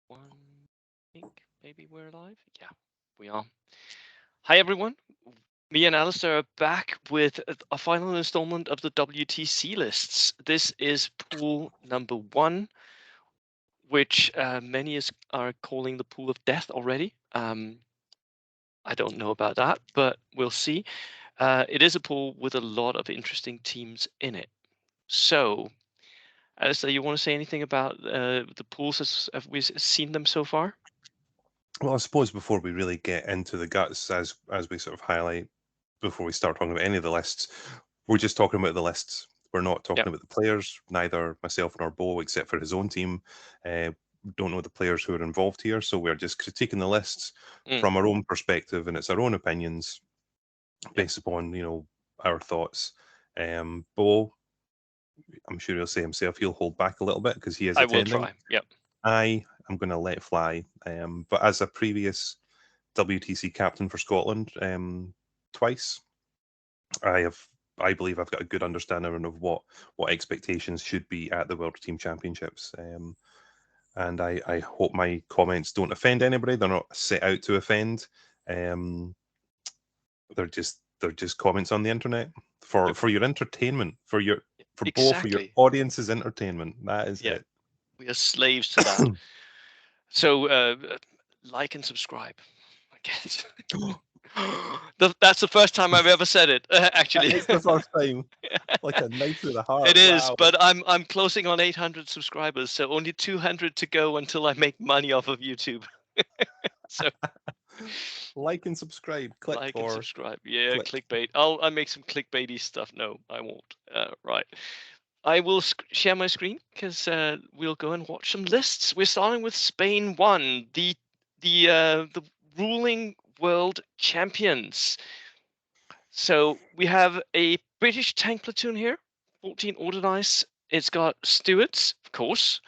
One, I think maybe we're live. Yeah, we are. Hi everyone. Me and Alistair are back with a final installment of the WTC lists. This is pool number 1, which many are calling the pool of death already. I don't know about that, but we'll see. It is a pool with a lot of interesting teams in it. So, Alistair, you want to say anything about the pools as have we seen them so far? Well, I suppose before we really get into the guts, as we sort of highlight before we start talking about any of the lists, we're just talking about the lists. We're not talking Yep. about the players. Neither myself nor Bo, except for his own team, don't know the players who are involved here. So we're just critiquing the lists Mm, from our own perspective, and it's our own opinions yep. based upon our thoughts. Bo, I'm sure he'll say himself he'll hold back a little bit because he is I will attending. try. Yep. I am going to let fly. But as a previous WTC captain for Scotland twice, I have. I believe I've got a good understanding of what expectations should be at the World Team Championships, and I hope my comments don't offend anybody. They're not set out to offend. Um, they're just comments on the internet Yep. for your entertainment, for both for your Exactly. audience's entertainment. That is Yeah. it. We are slaves to that. So like and subscribe, I guess. That's the first time I've ever said it, actually. It's the first time, like a knife through the It heart. is, Wow. but I'm closing on 800 subscribers, so only 200 to go until I make money off of YouTube. So Like and subscribe. Click like and or subscribe. Yeah, click. clickbait. I'll make some clickbaity stuff. No, I won't. Right. I will share my screen because we'll go and watch some lists. We're starting with Spain1, the ruling world champions. So we have a British tank platoon here, 14 Ordnance. It's got stewards, of course,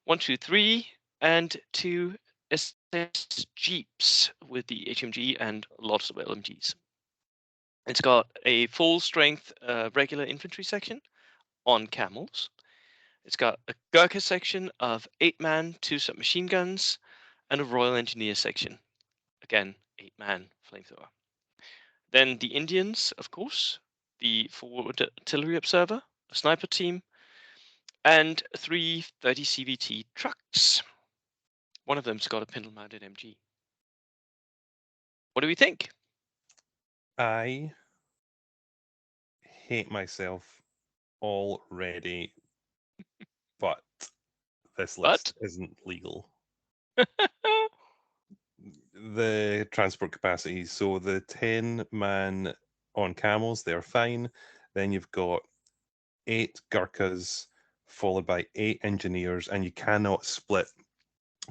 1, 2, 3, and 2 SS jeeps with the HMG and lots of LMGs. It's got a full strength regular infantry section on camels. It's got a Gurkha section of 8-man, 2 submachine guns, and a Royal Engineer section. Again, 8-man flamethrower. Then the Indians, of course, the forward artillery observer, a sniper team, and 3 30 CVT trucks. One of them's got a pintle mounted MG. What do we think? I hate myself already, but this list But isn't legal. The transport capacities, so the 10-man on camels, they're fine. Then you've got 8 Gurkhas, followed by 8 engineers, and you cannot split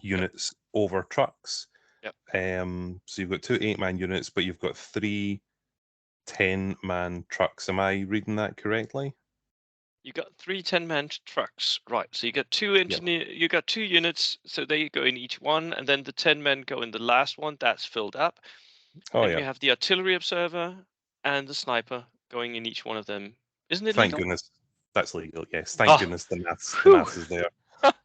yep, units over trucks. yep. So you've got 2 8-man units, but you've got 3 10-man trucks. Am I reading that correctly? You got 3 10-man trucks, right? So you got Yep. you got 2 units, so they go in each one, and then the 10 men go in the last one. That's filled up. Oh, Then yeah. we have the artillery observer and the sniper going in each one of them. Isn't it Thank legal? goodness that's legal. Yes. Thank Oh, goodness the whew. maths is there.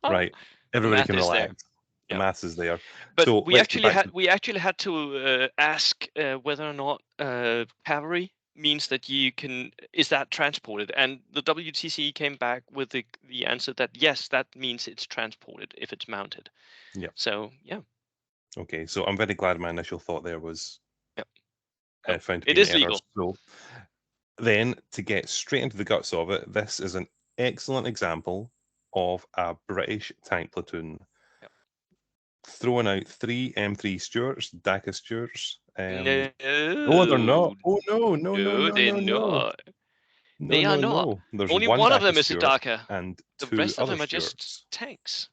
Right. The Everybody math can is relax. there. The Yeah. maths is there. But So let's get back to we actually had to ask whether or not cavalry means that you can is that transported, and the WTC came back with the answer that yes, that means it's transported if it's mounted. yeah. So yeah, Okay. So I'm very glad my initial thought there was yeah, no, found to it be an is error. legal. So then to get straight into the guts of it, this is an excellent example of a British tank platoon Yeah. throwing out 3 M3 Stuarts, DACA Stuarts. No, Oh, they're not. Oh no, no, no, no, no, they're no, no. not. No, They are no, not. no. There's Only one one of DACA them is a Stuart Daka. and The 2 rest of other them are just Stuarts. tanks.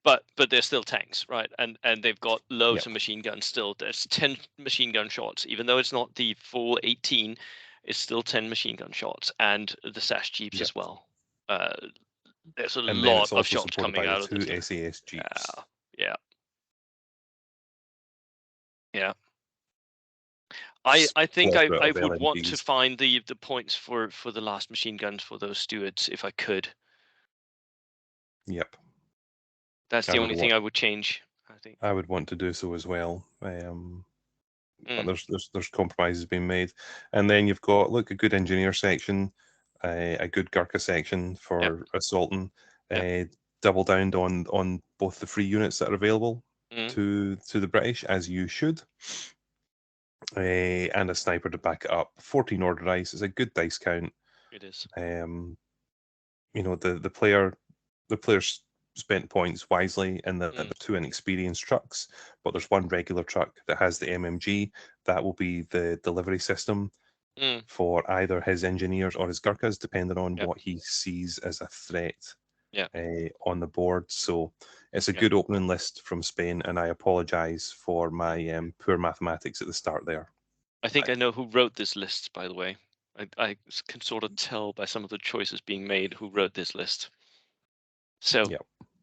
But they're still tanks, right? And they've got loads Yep. of machine guns still. There's 10 machine gun shots, even though it's not the full 18. It's still 10 machine gun shots, and the Sash jeeps Yep. as well. Uh, there's a And then lot it's of also shots supported coming by the out of 2 this. SAS Jeeps. Yeah, yeah, yeah. I think Plethora I of would want to LMGs. find the points for the last machine guns for those stewards if I could. Yep. That's the only thing I would change, I think. I would want to do so as well. But there's compromises being made, and then you've got a good engineer section, a good Gurkha section for assaulting. Double down on both the free units that are available to the British, as you should, and a sniper to back it up. 14 order dice is a good dice count. It is. The players spent points wisely in the 2 inexperienced trucks, but there's 1 regular truck that has the MMG. That will be the delivery system for either his engineers or his Gurkhas, depending on what he sees as a threat on the board. So it's a good opening list from Spain, and I apologise for my poor mathematics at the start there. I think I know who wrote this list, by the way. I can sort of tell by some of the choices being made who wrote this list. So,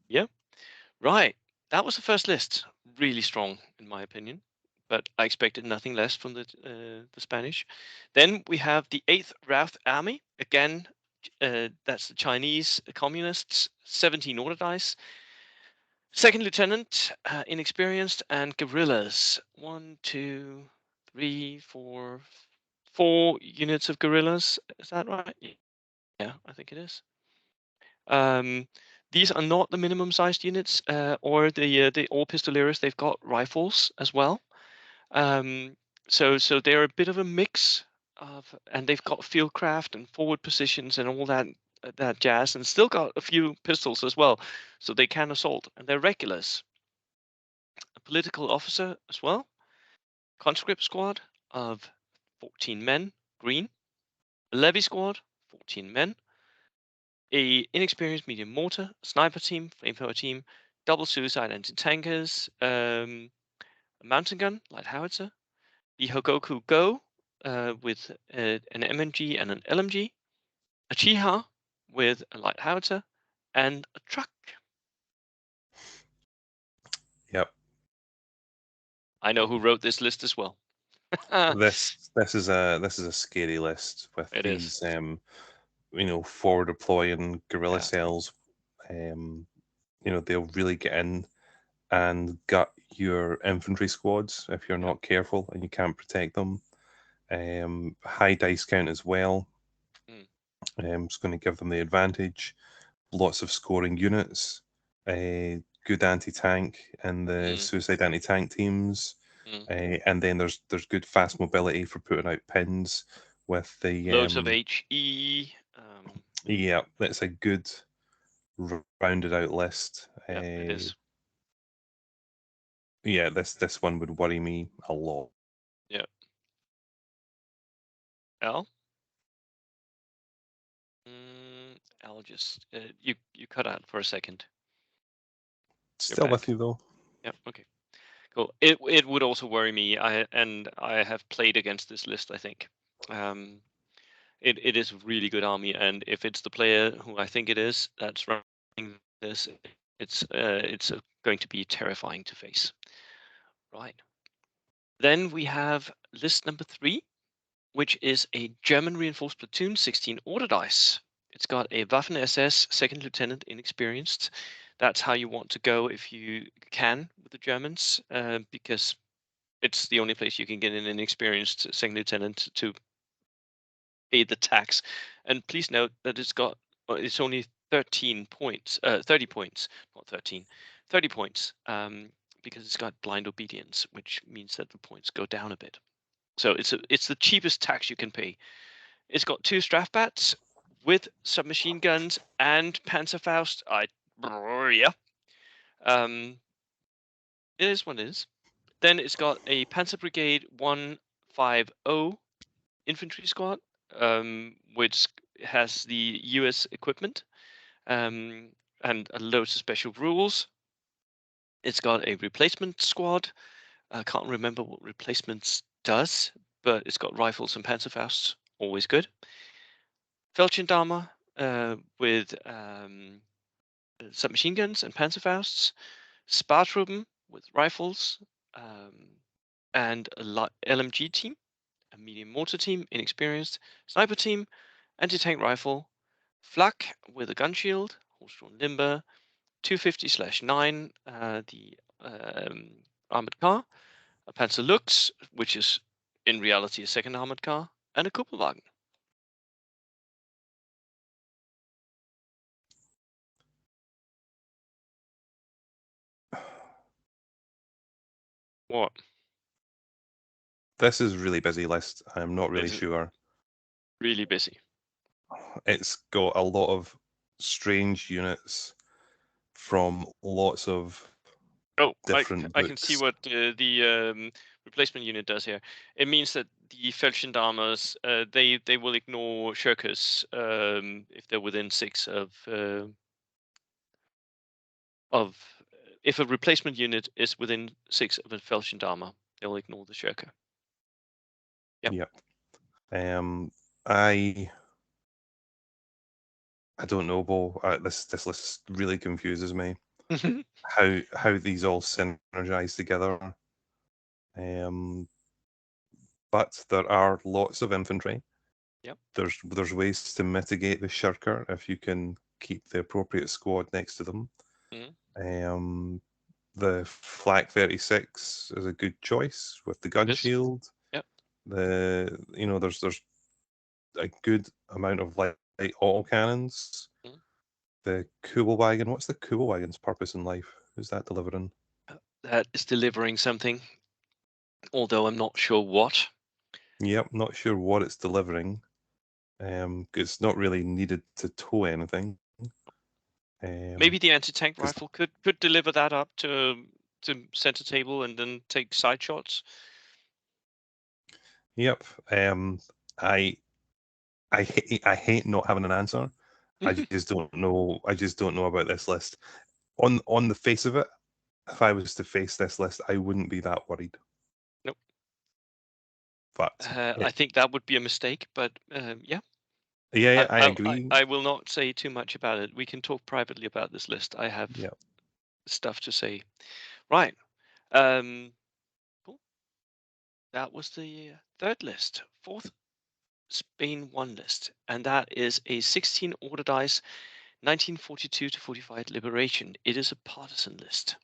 yeah, right. That was the first list. Really strong, in my opinion. But I expected nothing less from the Spanish. Then we have the 8th Routh Army. Again, that's the Chinese communists. 17 order dice. Second lieutenant, inexperienced, and guerrillas. 1, 2, 3, 4, 4 units of guerrillas. Is that right? Yeah, I think it is. These are not the minimum sized units or the all pistoleros. They've got rifles as well. So they're a bit of a mix of, and they've got field craft and forward positions and all that jazz, and still got a few pistols as well, so they can assault. And they're regulars. A political officer as well. Conscript squad of 14 men, green. A levy squad, 14 men. A inexperienced medium mortar, sniper team, flamethrower team, double suicide anti-tankers, a mountain gun, light howitzer, the Hogoku Go with an MMG and an LMG, a Chiha with a light howitzer, and a truck. Yep. I know who wrote this list as well. This is a scary list with these forward deploying guerrilla cells. They'll really get in and gut your infantry squads if you're not careful and you can't protect them. High dice count as well. It's going to give them the advantage. Lots of scoring units. Good anti-tank and the suicide anti-tank teams. And then there's good fast mobility for putting out pins with the loads of HE. Yeah, that's a good rounded out list. Yeah, it is. Yeah, this one would worry me a lot. Yeah. Al? Al, just you cut out for a second. Still with you though. Yeah. Okay. Cool. It would also worry me. I have played against this list. I think. It is a really good army, and if it's the player who I think it is that's running this, it's going to be terrifying to face. Right. Then we have list number 3, which is a German reinforced platoon, 16 order dice. It's got a Waffen SS, second lieutenant, inexperienced. That's how you want to go if you can with the Germans, because it's the only place you can get an inexperienced second lieutenant to pay the tax. And please note that it's only 13 points, 30 points, not 13, 30 points, because it's got blind obedience, which means that the points go down a bit. So it's the cheapest tax you can pay. It's got 2 Strafbats with submachine guns and Panzerfaust. Yeah. It is what it is. Then it's got a Panzer Brigade 150 infantry squad, which has the US equipment and loads of special rules. It's got a replacement squad. I can't remember what replacements does, but it's got rifles and Panzerfausts, always good. Feldgendarme with submachine guns and Panzerfausts. Spartruppen with rifles and a LMG team, a medium mortar team, inexperienced, sniper team, anti-tank rifle, Flak with a gun shield, horse-drawn limber, 250/9, the armored car, a Panzer Lux, which is in reality a second armored car, and a Kuppelwagen. What? This is a really busy list. I'm not really It's sure. really busy. It's got a lot of strange units from lots of Oh, different I can see books. what the replacement unit does here. It means that the Feldgendarmers, they will ignore Shirkers if they're within 6 of if a replacement unit is within 6 of a Feldgendarmer, they'll ignore the Shirker. Yep. Yep. I don't know, Bo. This list really confuses me. How these all synergize together. But there are lots of infantry. Yep. There's ways to mitigate the shirker if you can keep the appropriate squad next to them. Mhm. The Flak 36 is a good choice with the gun It is. shield. Yep. There's a good amount of light autocannons. Mhm. The Kugelwagen, what's the Kugelwagen's purpose in life? Who's that delivering? That is delivering something, although I'm not sure what. Yep, not sure what it's delivering. It's not really needed to tow anything. Maybe the anti-tank 'Cause rifle could deliver that up to center table and then take side shots. Yep. I hate not having an answer. I just don't know. I just don't know about this list. On the face of it, if I was to face this list, I wouldn't be that worried. Nope. But I think that would be a mistake, but yeah. yeah, I agree. I will not say too much about it. We can talk privately about this list. I have Yeah, stuff to say. Right. Um, cool. That was the third list. Fourth, Spain1 list, and that is a 16 order dice, 1942 to 45 liberation. It is a partisan list.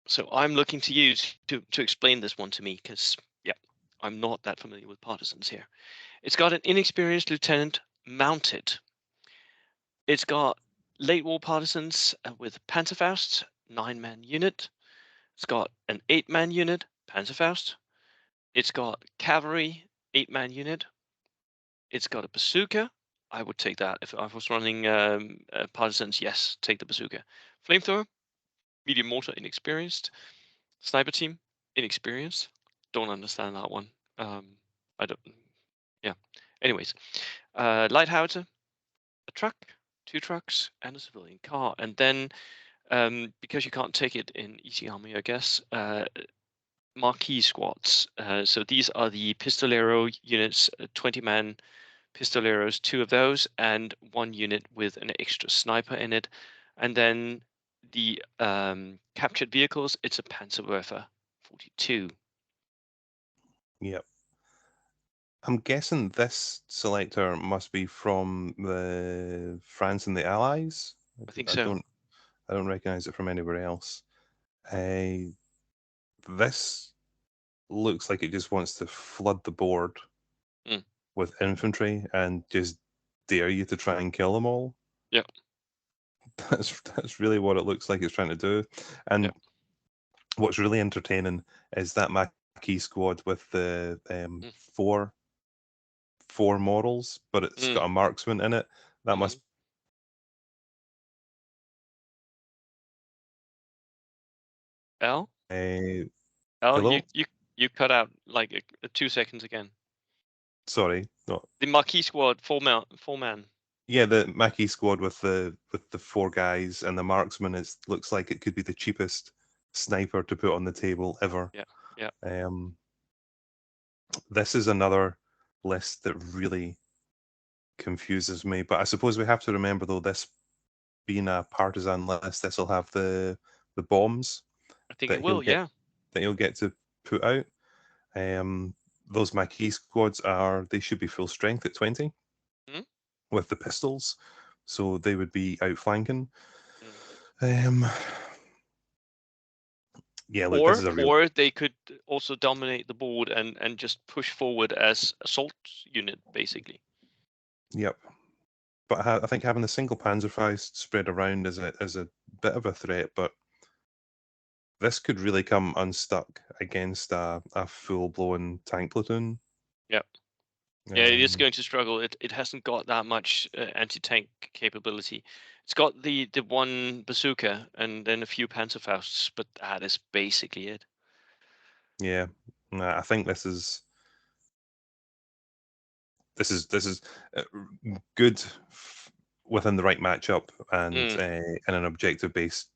So I'm looking to you to explain this one to me, because yeah, I'm not that familiar with partisans here. It's got an inexperienced lieutenant mounted. It's got late war partisans with Panzerfaust, 9-man unit. It's got an 8-man unit, Panzerfaust. It's got cavalry, 8-man unit. It's got a bazooka. I would take that if I was running partisans. Yes, take the bazooka. Flamethrower, medium mortar, inexperienced. Sniper team, inexperienced. Don't understand that one. I don't. Yeah. Anyways, light howitzer, a truck, 2 trucks, and a civilian car. And then, because you can't take it in easy army, I guess, marquee squads. So these are the pistolero units, 20-man pistoleros, 2 of those, and 1 unit with an extra sniper in it. And then the captured vehicles, it's a Panzerwerfer 42. yep. I'm guessing this selector must be from the France and the Allies. I think I so. don't recognize it from anywhere else. This looks like it just wants to flood the board Mm. with infantry and just dare you to try and kill them all. Yeah. That's really what it looks like it's trying to do. And Yeah. what's really entertaining is that Maquis squad with the Mm. four models, but it's Mm. got a marksman in it. That Mm. must L? be L, hello. you cut out like 2 seconds again. Sorry, no. The Marquis squad, full man. Yeah, the Maquis squad with the 4 guys and the marksman looks like it could be the cheapest sniper to put on the table ever. Yeah. Yeah. Um, this is another list that really confuses me. But I suppose we have to remember, though, this being a partisan list, this will have the bombs I think it that he'll will. get Yeah. to put out. Um, those Maquis squads they should be full strength at 20 Mm. with the pistols. so they would be outflanking. Mm. Yeah, look, this is a real. Or they could also dominate the board and just push forward as assault unit, basically. Yep. But I think having a single Panzerfaust spread around is a bit of a threat, but this could really come unstuck against a full-blown tank platoon. Yeah. Yeah, it is Um, going to struggle. It hasn't got that much anti-tank capability. It's got the one bazooka and then a few Panzerfausts, but that is basically it. yeah, I think this is uh, good within the right matchup and in an objective-based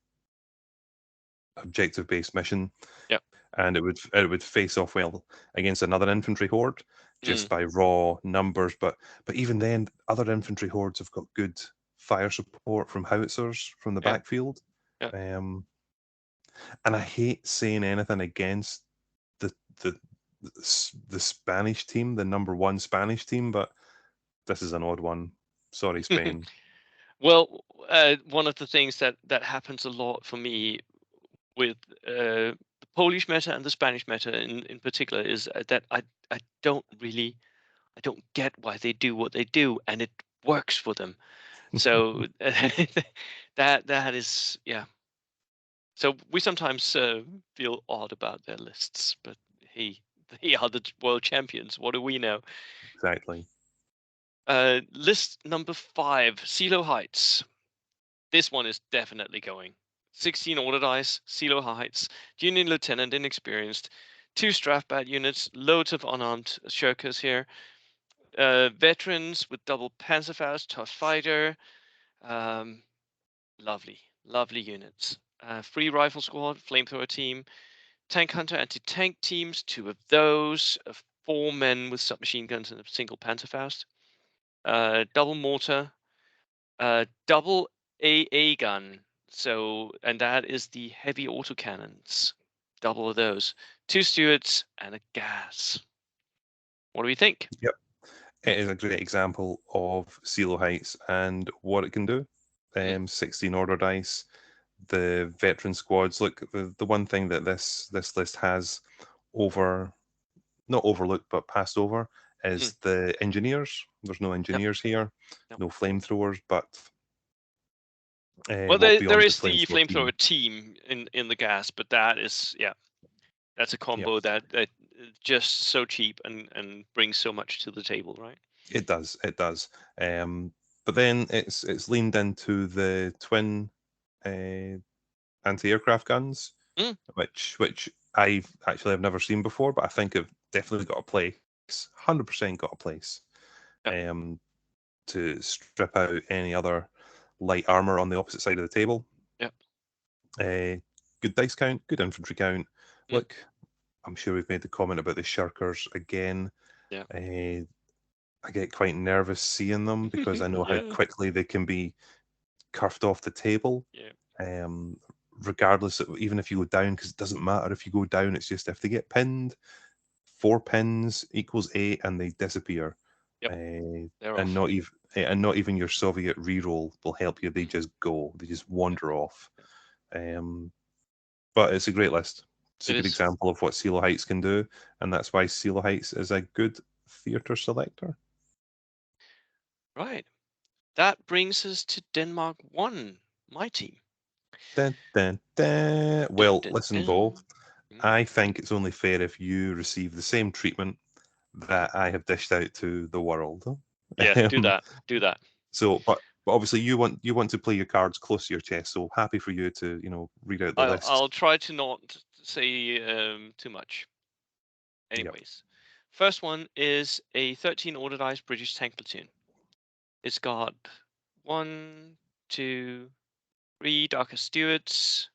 mission. Yep. And it would face off well against another infantry horde just by raw numbers. But even then, other infantry hordes have got good fire support from howitzers from the Yeah. backfield. Yeah. And I hate saying anything against the the the Spanish team, the number one Spanish team, but this is an odd one. Sorry, Spain. Well, one of the things that happens a lot for me with the Polish meta and the Spanish meta in particular is that I don't get why they do what they do, and it works for them. So that is, yeah. So we sometimes feel odd about their lists, but hey, they are the world champions. What do we know? Exactly. List number 5, Silo Heights. This one is definitely going. 16 order dice, Silo Heights, Junior Lieutenant, inexperienced, 2 Strafbat units, loads of unarmed shirkers here, veterans with double Panzerfaust, tough fighter, lovely, lovely units. Free rifle squad, flamethrower team, tank hunter, anti-tank teams, 2 of those, 4 men with submachine guns and a single Panzerfaust, double mortar, double AA gun. So, and that is the heavy autocannons. Double of those. 2 Stewards and a gas. What do we think? Yep. It is a great example of Silo Heights and what it can do. 16 order dice, the veteran squads. Look, the one thing that this list has not overlooked but passed over is the engineers. There's no Yep. engineers here, Yep. no flamethrowers, but Well, what there beyond the is the flamethrower flamethrower team in the gas, but that is, yeah, that's a team? Yep, combo that just so cheap and brings so much to the table, right? it does. It does. But then it's leaned into the twin uh, anti-aircraft guns, Mm. which I've never seen before, but I think have definitely got a place. 100% got a place. Yep. To strip out any other light armor on the opposite side of the table. Yep. Good dice count, good infantry count. Mm. Look, I'm sure we've made the comment about the shirkers again. Yeah. I get quite nervous seeing them because I know how Yeah. quickly they can be curved off the table. Yeah. Regardless of, even if you go down, because it doesn't matter if you go down, it's just if they get pinned, 4 pins equals 8 and they disappear. Yep. They're And off. not even your Soviet reroll will help you. They just go. They just wander off. But it's a great list. It's a It good is. example of what Silo Heights can do, and that's why Silo Heights is a good theatre selector. Right. That brings us to Denmark 1, my team. Dun, dun, dun. Dun, Well, dun, listen, Bo. dun. Mm. I think it's only fair if you receive the same treatment that I have dished out to the world. Yeah, do Um, that. Do that. so, but obviously you want to play your cards close to your chest. So happy for you to read out the list. I'll try to not say too much. Yep. Anyways, first one is a 13 order dice British tank platoon. It's got 1, 2, 3 Darker Stewards,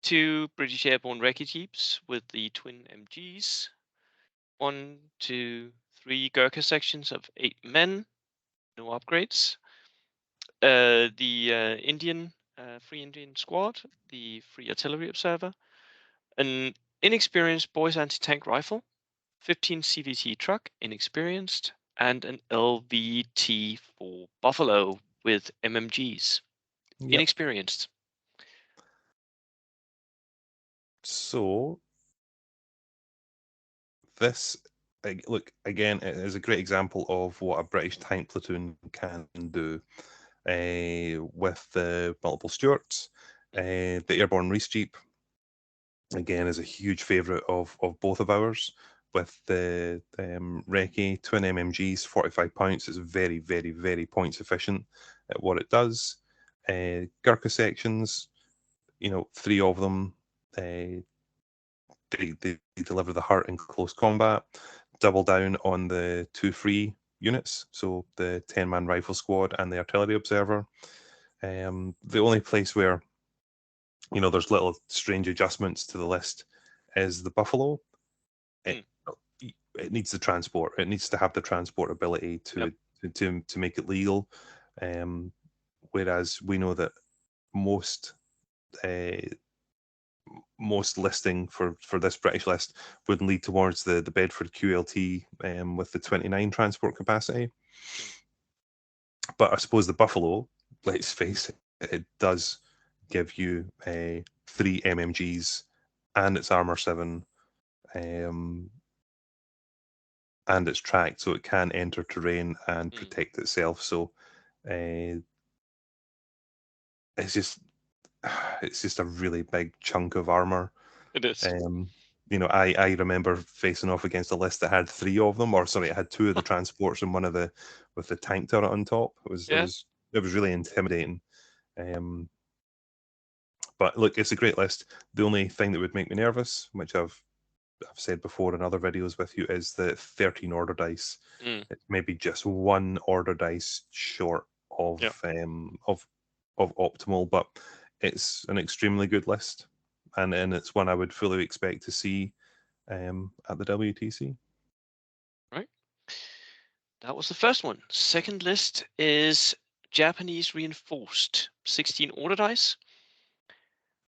2 British airborne recce jeeps with the twin MGs, 1, 2, 3 Gurkha sections of 8 men, no upgrades. The Indian Free Indian Squad, the Free Artillery Observer, an inexperienced boys anti-tank rifle, 15 CVT truck, inexperienced, and an LVT for Buffalo with MMGs. Yep. Inexperienced. So this, look, again, it is a great example of what a British tank platoon can do with the multiple Stuarts. The airborne Reese Jeep, again, is a huge favourite of both of ours. With the Recce twin MMGs, 45 points, it's very, very, very points efficient at what it does. Gurkha sections, 3 of them, they deliver the heart in close combat. Double down on the 2 free units, so the 10-man rifle squad and the artillery observer. The only place where there's little strange adjustments to the list is the Buffalo. It needs the transport. It needs to have the transport ability to make it legal. Whereas we know that most listing for this British list would lead towards the Bedford QLT with the 29 transport capacity. But I suppose the Buffalo, let's face it does give you 3 MMGs and it's armor 7, and it's tracked, so it can enter terrain and protect itself. So it's just a really big chunk of armor. It is. I remember facing off against a list that had 3 of them, or sorry, it had 2 of the transports and one of the with the tank turret on top. It was really intimidating. But look, it's a great list. The only thing that would make me nervous, which I've said before in other videos with you, is the 13 order dice. It's maybe just 1 order dice short of optimal, but it's an extremely good list, and it's one I would fully expect to see at the WTC. Right. That was the first one. Second list is Japanese reinforced 16 order dice.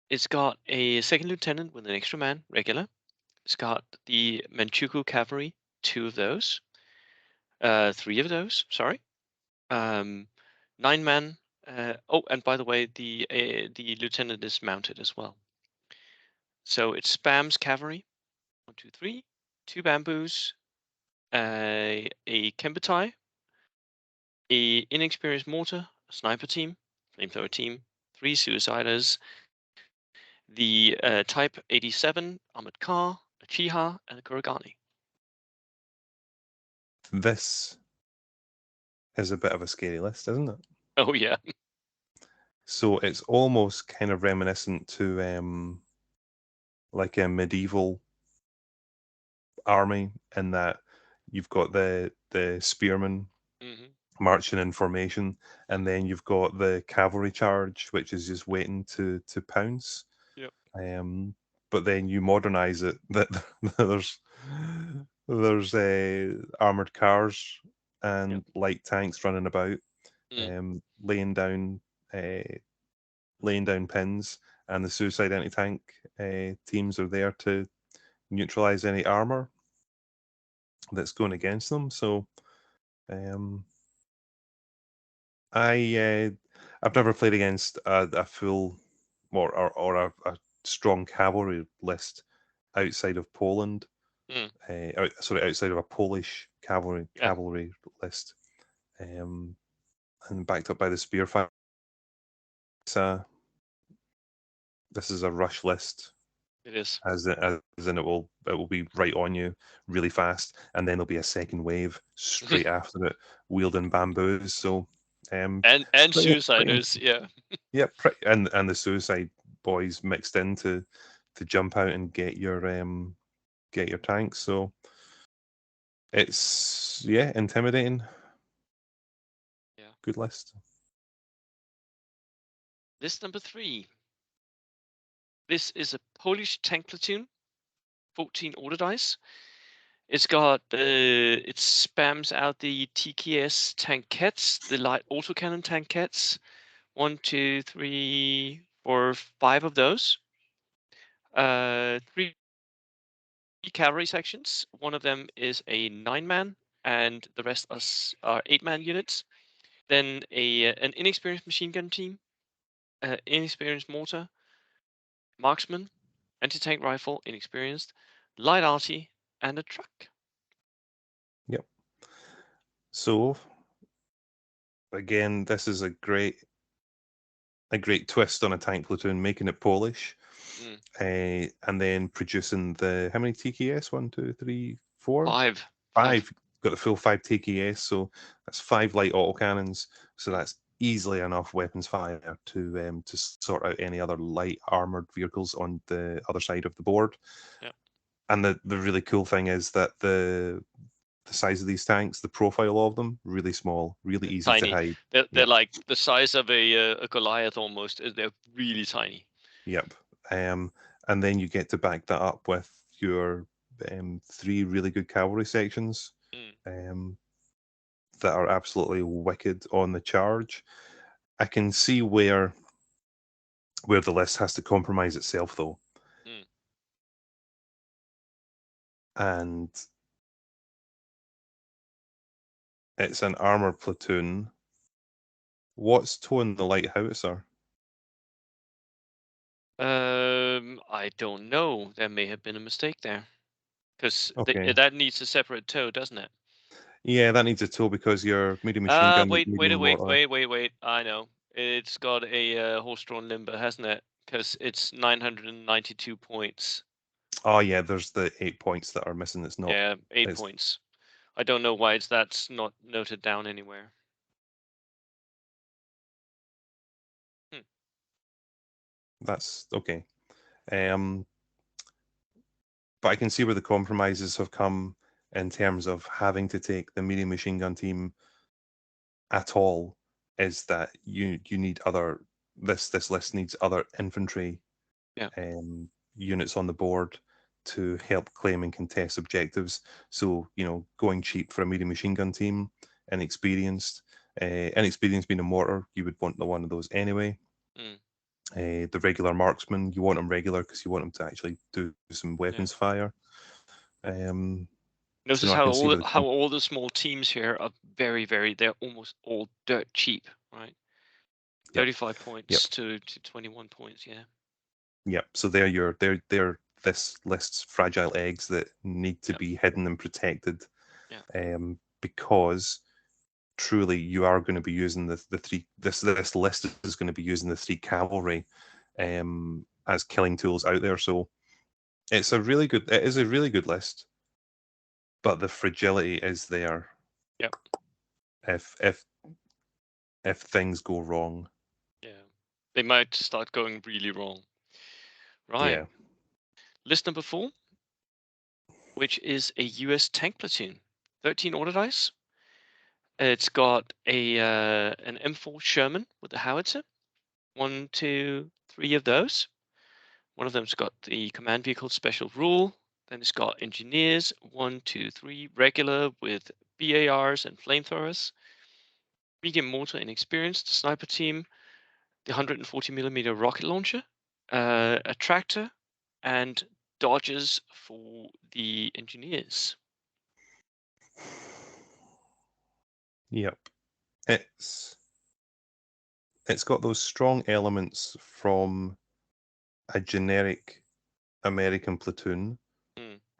It's got a second lieutenant with an extra man, regular. It's got the Manchukuo cavalry, 2 of those. 3 of those, sorry. 9-man. And by the way, the lieutenant is mounted as well. So it spams cavalry. 1, 2, 3. 2 bamboos. A Kembutai. A inexperienced mortar. A sniper team. Flamethrower team. 3 suiciders. The Type 87 armored car. A Chiha and a Kurogani. This is a bit of a scary list, isn't it? Oh yeah. So it's almost kind of reminiscent to like a medieval army, in that you've got the spearmen marching in formation, and then you've got the cavalry charge, which is just waiting to pounce. Yep. But then you modernize it that there's armored cars and light tanks running about, laying down pins, and the suicide anti-tank teams are there to neutralize any armor that's going against them. So I've never played against a full or a strong cavalry list outside of Poland. Outside of a Polish cavalry list, and backed up by the Spearfire. This is a rush list. It is. As in it will be right on you really fast, and then there'll be a second wave straight after it, wielding bamboos. So and suiciders, and the suicide boys mixed in to jump out and get your tanks. So it's intimidating. Yeah. Good list. List number 3. This is a Polish tank platoon, 14 order dice. It's got it spams out the TKS tankettes, the light autocannon tankettes. 1, 2, 3, 4, 5 of those. 3 cavalry sections. One of them is a 9-man, and the rest are 8-man units. Then an inexperienced machine gun team, inexperienced mortar, marksman, anti-tank rifle, inexperienced, light arty, and a truck. Yep. So again, this is a great twist on a tank platoon, making it Polish, and then producing the how many TKS? 1, 2, 3, 4, Five. 5. Got the full 5 TKS, so that's 5 light autocannons. So that's easily enough weapons fire to sort out any other light armored vehicles on the other side of the board. Yeah. And the really cool thing is that the size of these tanks, the profile of them, really small, really easy to Tiny. hide. They're Yep. like the size of a Goliath almost. They're really tiny. Yep. And then you get to back that up with your 3 really good cavalry sections that are absolutely wicked on the charge. I can see where the list has to compromise itself, though. And it's an armor platoon. What's towing the light howitzer? I don't know. There may have been a mistake there, because Okay. that needs a separate tow, doesn't it? Yeah, that needs a tow because your medium machine gun, Wait. medium mortar. I know. It's got a horse-drawn limber, hasn't it? Because it's 992 points. Oh yeah, there's the 8 points that are missing. It's not. Yeah, 8 It's points. I don't know why that's not noted down anywhere. that's okay. But I can see where the compromises have come in terms of having to take the medium machine gun team at all. Is that you need other this list needs other infantry units on the board to help claim and contest objectives. So, going cheap for a medium machine gun team, inexperienced being a mortar, you would want one of those anyway. The regular marksman, you want them regular because you want them to actually do some weapons fire. Notice I how can see where all the small teams here are they're almost all dirt cheap, right? 35 points to 21 points, yeah. Yep. So they're this list's fragile eggs that need to be hidden and protected. Because truly you are going to be using the three this list is going to be using the 3 cavalry as killing tools out there. So it is a really good list, but the fragility is there. Yep. If things go wrong. Yeah. They might start going really wrong. Right. Yeah. List number 4, which is a US tank platoon. 13 order dice. It's got an M4 Sherman with a howitzer. 1, 2, 3 of those. One of them's got the command vehicle special rule. Then it's got engineers, 1, 2, 3, regular with BARs and flamethrowers. Medium mortar inexperienced sniper team, the 140mm rocket launcher, a tractor, and dodges for the engineers. Yep. It's got those strong elements from a generic American platoon,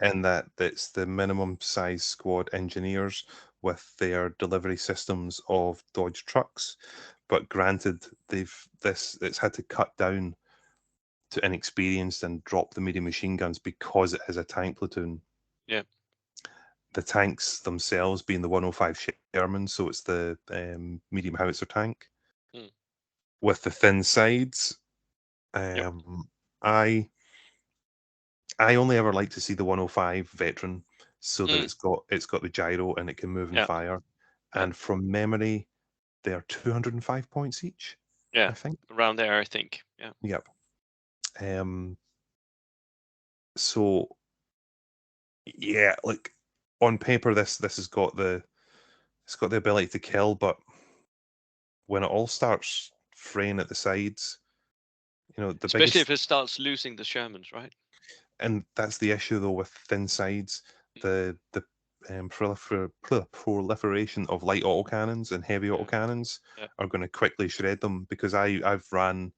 in that it's the minimum size squad engineers with their delivery systems of Dodge trucks. But granted, it's had to cut down to inexperienced and drop the medium machine guns because it is a tank platoon. Yeah. The tanks themselves being the 105 Sherman, so it's the medium howitzer tank with the thin sides. I only ever like to see the 105 veteran, so that it's got the gyro and it can move and fire. And from memory, they are 205 points each. Yeah, I think around there. I think. Yeah. Yep. So yeah, like on paper, this has got the ability to kill, but when it all starts fraying at the sides, the Especially biggest, if it starts losing the Shermans, right? and that's the issue though with thin sides. The proliferation of light autocannons and heavy autocannons are going to quickly shred them, because I've ran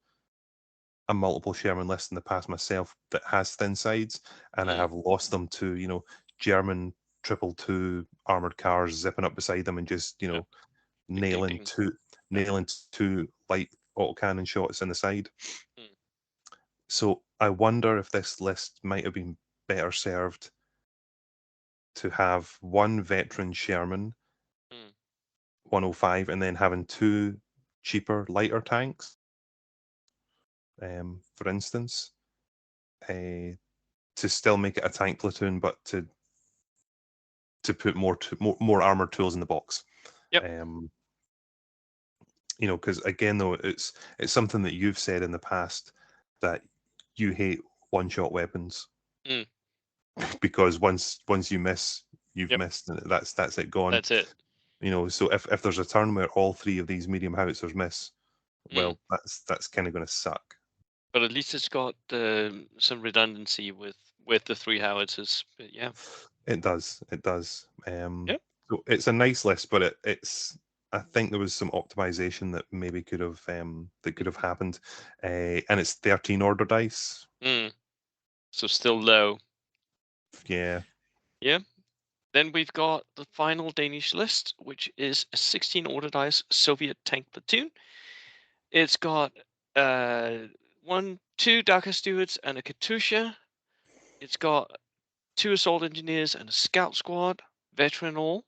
a multiple Sherman list in the past myself that has thin sides, and I have lost them to, you know, German 222 armored cars zipping up beside them and just, you know, nailing two light autocannon shots in the side. So I wonder if this list might have been better served to have one veteran Sherman 105 and then having two cheaper, lighter tanks, for instance, to still make it a tank platoon, but to put more armored tools in the box. You know, because again, though, it's something that you've said in the past, that you hate one-shot weapons because once you miss, you've missed, and that's it, gone. That's it. You know, so if there's a turn where all three of these medium howitzers miss, well, that's kind of going to suck. But at least it's got some redundancy with the 3 howitzers. But yeah, it does. So it's a nice list, but it's. I think there was some optimization that maybe could have happened, and it's 13 order dice. So still low. Yeah. Then we've got the final Danish list, which is a 16 order dice Soviet tank platoon. It's got 2 Dhaka stewards and a Katusha. It's got 2 assault engineers and a scout squad, veteran all.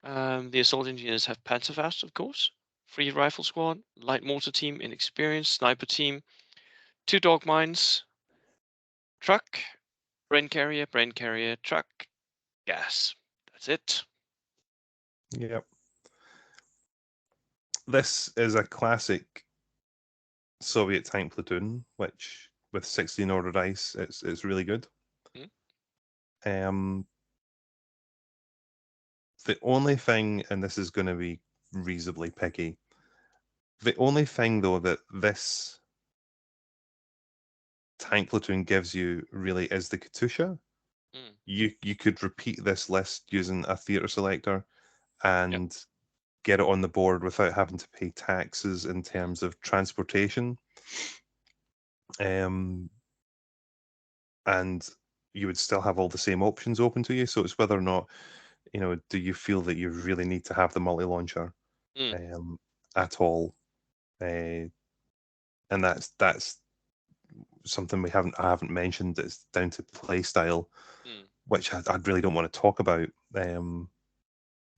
The assault engineers have Panzerfaust, of course. 3 rifle squad, light mortar team, inexperienced sniper team, 2 dog mines, truck, Bren carrier, truck, gas. That's it. Yep. This is a classic Soviet tank platoon, which with 16 order dice, it's really good. The only thing, and this is going to be reasonably picky, the only thing though that this tank platoon gives you really is the Katusha. You could repeat this list using a theater selector and get it on the board without having to pay taxes in terms of transportation. And you would still have all the same options open to you. So it's whether or not, you know, do you feel that you really need to have the multi-launcher at all? And that's something I haven't mentioned. It's down to play style, which I really don't want to talk about,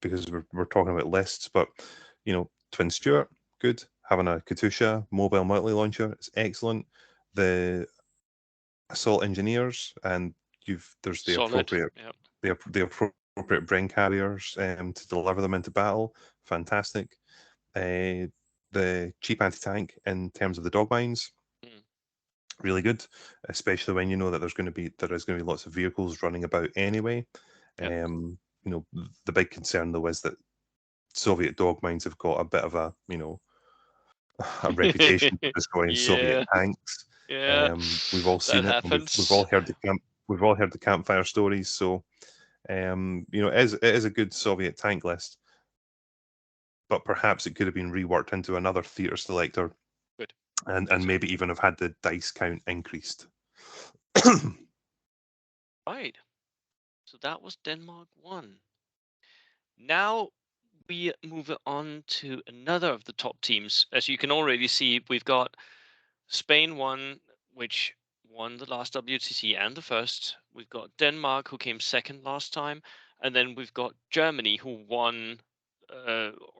because we're talking about lists. But you know, Twin Stuart, good. Having a Katusha mobile multi-launcher is excellent. The assault engineers, and there's the appropriate the appropriate Bren carriers to deliver them into battle. Fantastic. The cheap anti-tank in terms of the dog mines, really good, especially when you know that there is going to be lots of vehicles running about anyway. You know, the big concern though is that Soviet dog mines have got a bit of a, you know, a reputation for destroying Soviet tanks. We've all seen it. We've all heard the campfire stories. So, you know, it is a good Soviet tank list, but perhaps it could have been reworked into another theater selector, and maybe even have had the dice count increased. Right. So that was Denmark-1. Now we move on to another of the top teams. As you can already see, we've got Spain1, which won the last WTC and the first. We've got Denmark, who came second last time. And then we've got Germany, who won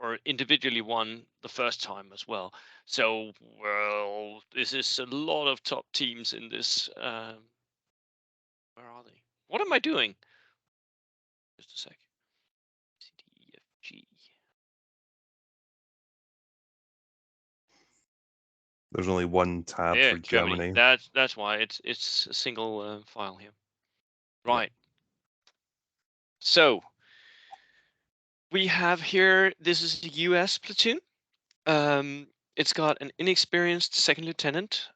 or individually won the first time as well. So, well, this is a lot of top teams in this. Where are they? What am I doing? Just a sec. C, D, E, F, G. There's only one tab for Germany. That's why it's a single file here. Right. So we have here, this is the US platoon. It's got an inexperienced second lieutenant.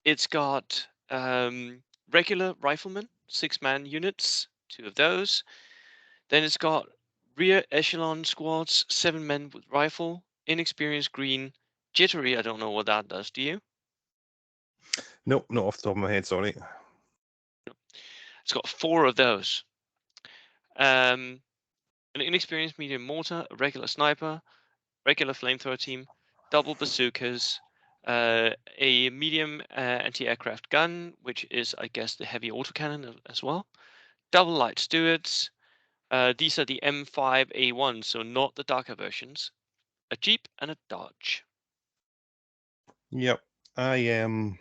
It's got regular riflemen, 6-man units, 2 of those. Then it's got rear echelon squads, 7 men with rifle, inexperienced green, jittery. I don't know what that does. Do you? Nope, not off the top of my head. Sorry. It's got 4 of those. An inexperienced medium mortar, a regular sniper, regular flamethrower team, double bazookas, a medium anti-aircraft gun, which is, I guess, the heavy autocannon as well. Double light stewards. These are the M5A1, so not the darker versions. A Jeep and a Dodge. Yep. I've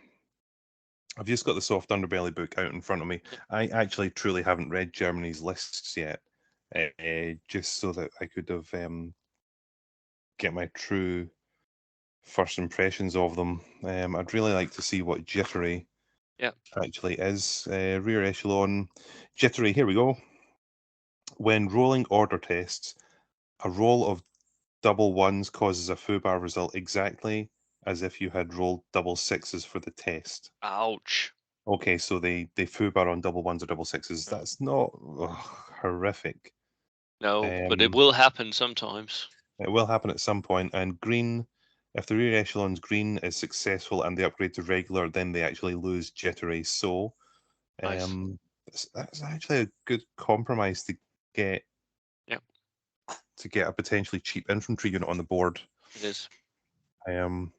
just got the soft underbelly book out in front of me. Yep. I actually truly haven't read Germany's lists yet, just so that I could have get my true first impressions of them. I'd really like to see what jittery Yep. actually is. Rear echelon jittery. Here we go. When rolling order tests, a roll of double ones causes a foobar result exactly as if you had rolled double sixes for the test. Ouch. Okay, so they foobar on double ones or double sixes. No. That's not horrific. No, but it will happen sometimes. It will happen at some point. And green, if the rear echelon's green is successful and they upgrade to regular, then they actually lose jittery. So, Nice. that's actually a good compromise get Yep, to get a potentially cheap infantry unit on the board. it is. And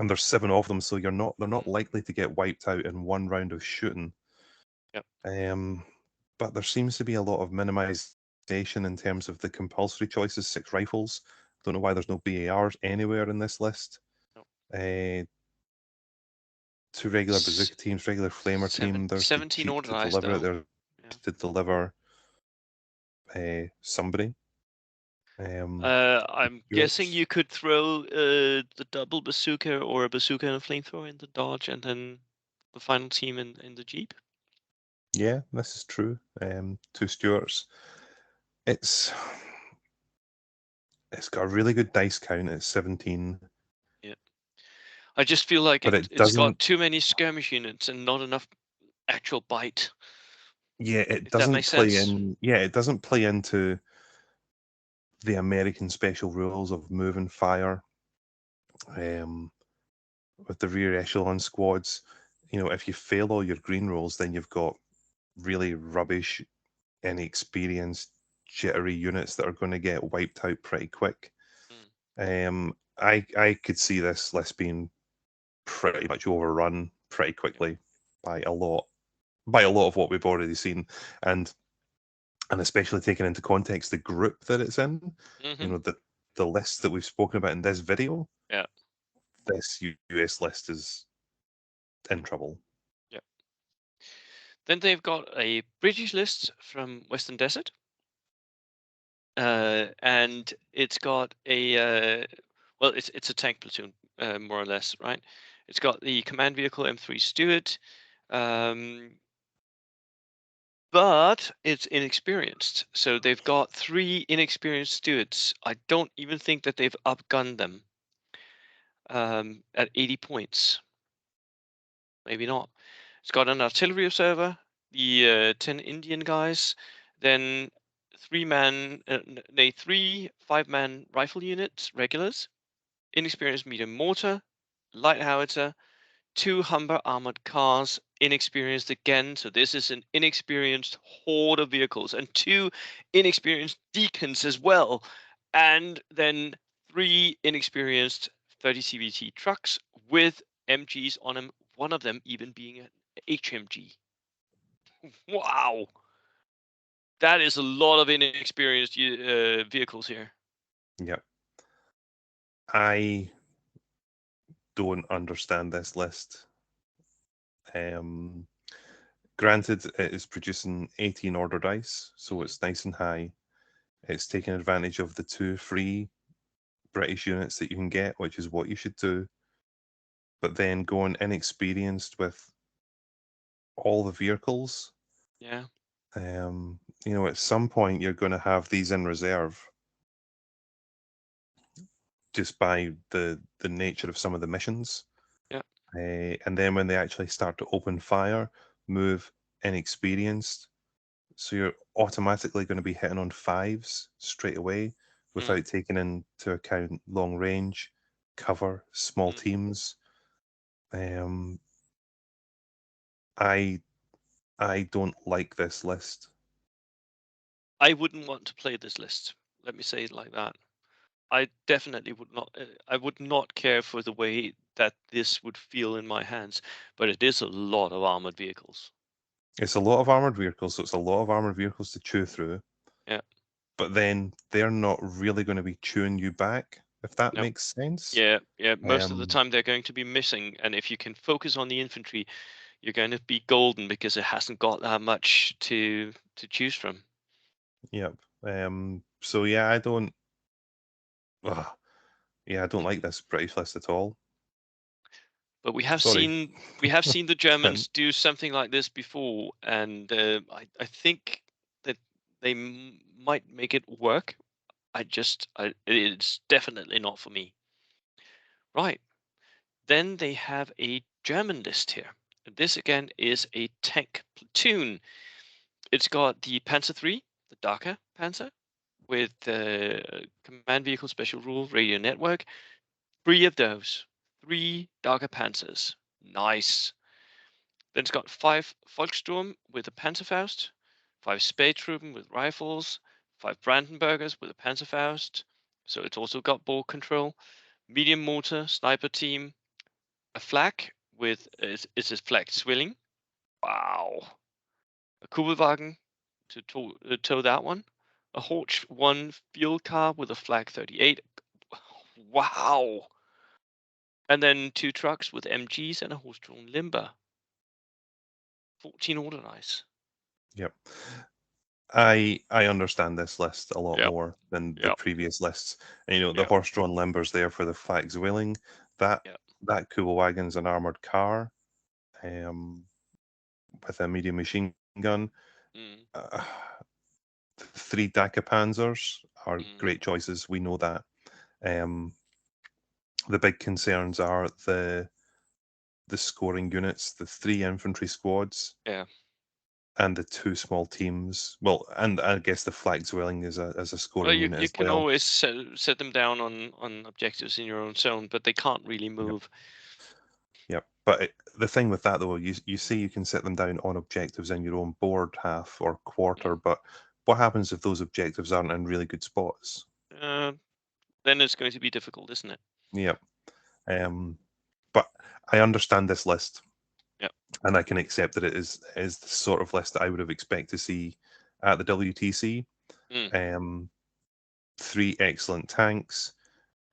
there's 7 of them, so they're not Mm. likely to get wiped out in one round of shooting. Yep. But there seems to be a lot of minimization in terms of the compulsory choices. 6 rifles. Don't know why there's no BARs anywhere in this list. No. 2 regular bazooka teams, regular flamer team. There's the 17 Jeep to organized deliver it. though. There's Yeah. to deliver somebody. I'm guessing Stuarts. you could throw the double bazooka or a bazooka and a flamethrower in the Dodge, and then the final team in the Jeep. Yeah, this is true. 2 Stuarts. It's got a really good dice count at 17. Yeah. I just feel like But it it's got doesn't. too many skirmish units and not enough actual bite. Yeah, it If that doesn't makes play sense. in. Yeah, it doesn't play into the American special rules of move and fire. With the rear echelon squads, if you fail all your green rolls, then you've got really rubbish, inexperienced, jittery units that are going to get wiped out pretty quick. I could see this list being pretty much overrun pretty quickly by a lot of what we've already seen, and especially taking into context the group that it's in. Mm-hmm. The list that we've spoken about in this video. Yeah. This US list is in trouble. Yeah. Then they've got a British list from Western Desert. And it's got a well, it's a tank platoon, more or less, right? It's got the command vehicle M3 Stuart, but it's inexperienced. So they've got 3 inexperienced Stuarts. I don't even think that they've upgunned them at 80 points. Maybe not. It's got an artillery observer, the 10 Indian guys, then 3 5-man rifle units, regulars, inexperienced medium mortar, light howitzer, 2 Humber armored cars, inexperienced again. So this is an inexperienced horde of vehicles, and 2 inexperienced deacons as well, and then 3 inexperienced 30 CVT trucks with MGs on them. One of them even being an HMG. Wow, that is a lot of inexperienced vehicles here. Yep. I don't understand this list. Granted, it is producing 18 order dice, so it's nice and high. It's taking advantage of the 2 free British units that you can get, which is what you should do. But then going inexperienced with all the vehicles. Yeah. At some point you're going to have these in reserve, just by the nature of some of the missions. Yeah. And then when they actually start to open fire, move inexperienced. So you're automatically going to be hitting on fives straight away Mm, without taking into account long range, cover, small mm. teams. Um, I I don't like this list. I wouldn't want to play this list. Let me say it like that. I definitely would not. I would not care for the way that this would feel in my hands, but it is a lot of armored vehicles. It's a lot of armored vehicles, so it's a lot of armored vehicles to chew through. Yeah. But then they're not really going to be chewing you back, if that No. makes sense. Yeah. Yeah. Most of the Um, time they're going to be missing, and if you can focus on the infantry, you're going to be golden because it hasn't got that much to choose from. yep. So yeah, I don't. Ugh, yeah, I don't like this British list at all. But Sorry. we have seen the And Germans do something like this before, and I think that they might make it work. It's definitely not for me. Right. Then they have a German list here. This again is a tank platoon. It's got the Panzer III, the darker Panzer, with the command vehicle special rule radio network. Three of those, three darker Panzers. Nice. Then it's got five Volkssturm with a Panzerfaust, five Spähtruppen with rifles, five Brandenburgers with a Panzerfaust. So it's also got ball control, medium mortar sniper team, a flak with it's a flak Zwilling. Wow. A Kubelwagen to tow that one. A Horch 1 field car with a flak 38. Wow. And then two trucks with MGs and a horse-drawn limber. 14 order dice. yep. I understand this list a lot Yep. more than the Yep. previous lists. And, you know, the Yep. horse-drawn limbers there for the flags willing. That Yep. that Kubelwagen's an armored car, um, with a medium machine gun. Mm, Uh, three Daka Panzers are mm, great choices. We know that. Um, the big concerns are the scoring units, the three infantry squads, yeah. and the two small teams. Well, and I guess the flag dwelling is a Well, scoring unit you as can well. always set them down on objectives in your own zone, but they can't really Yep. move. Yep. But the thing with that though, you see you can set them down on objectives in your own board half or quarter, Mm. but what happens if those objectives aren't in really good spots? Uh, then it's going to be difficult, isn't it? Yep. Um, but I understand this list, Yeah. and I can accept that it is the sort of list that I would have expected to see at the WTC. Mm. Um, three excellent tanks,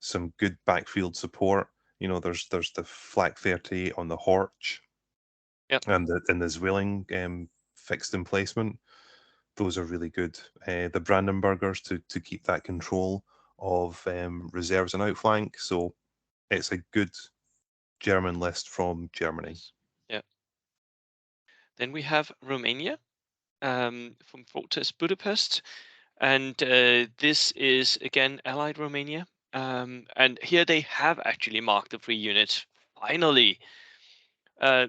some good backfield support. You know, there's the Flak 30 on the Horch Yep. and the Zwilling fixed emplacement. Those are really good. The Brandenburgers to keep that control of reserves and outflank. So it's a good German list from Germany. Yes. Yeah. Then we have Romania, from Fortress Budapest, and this is again Allied Romania. And here they have actually marked the free units. Finally,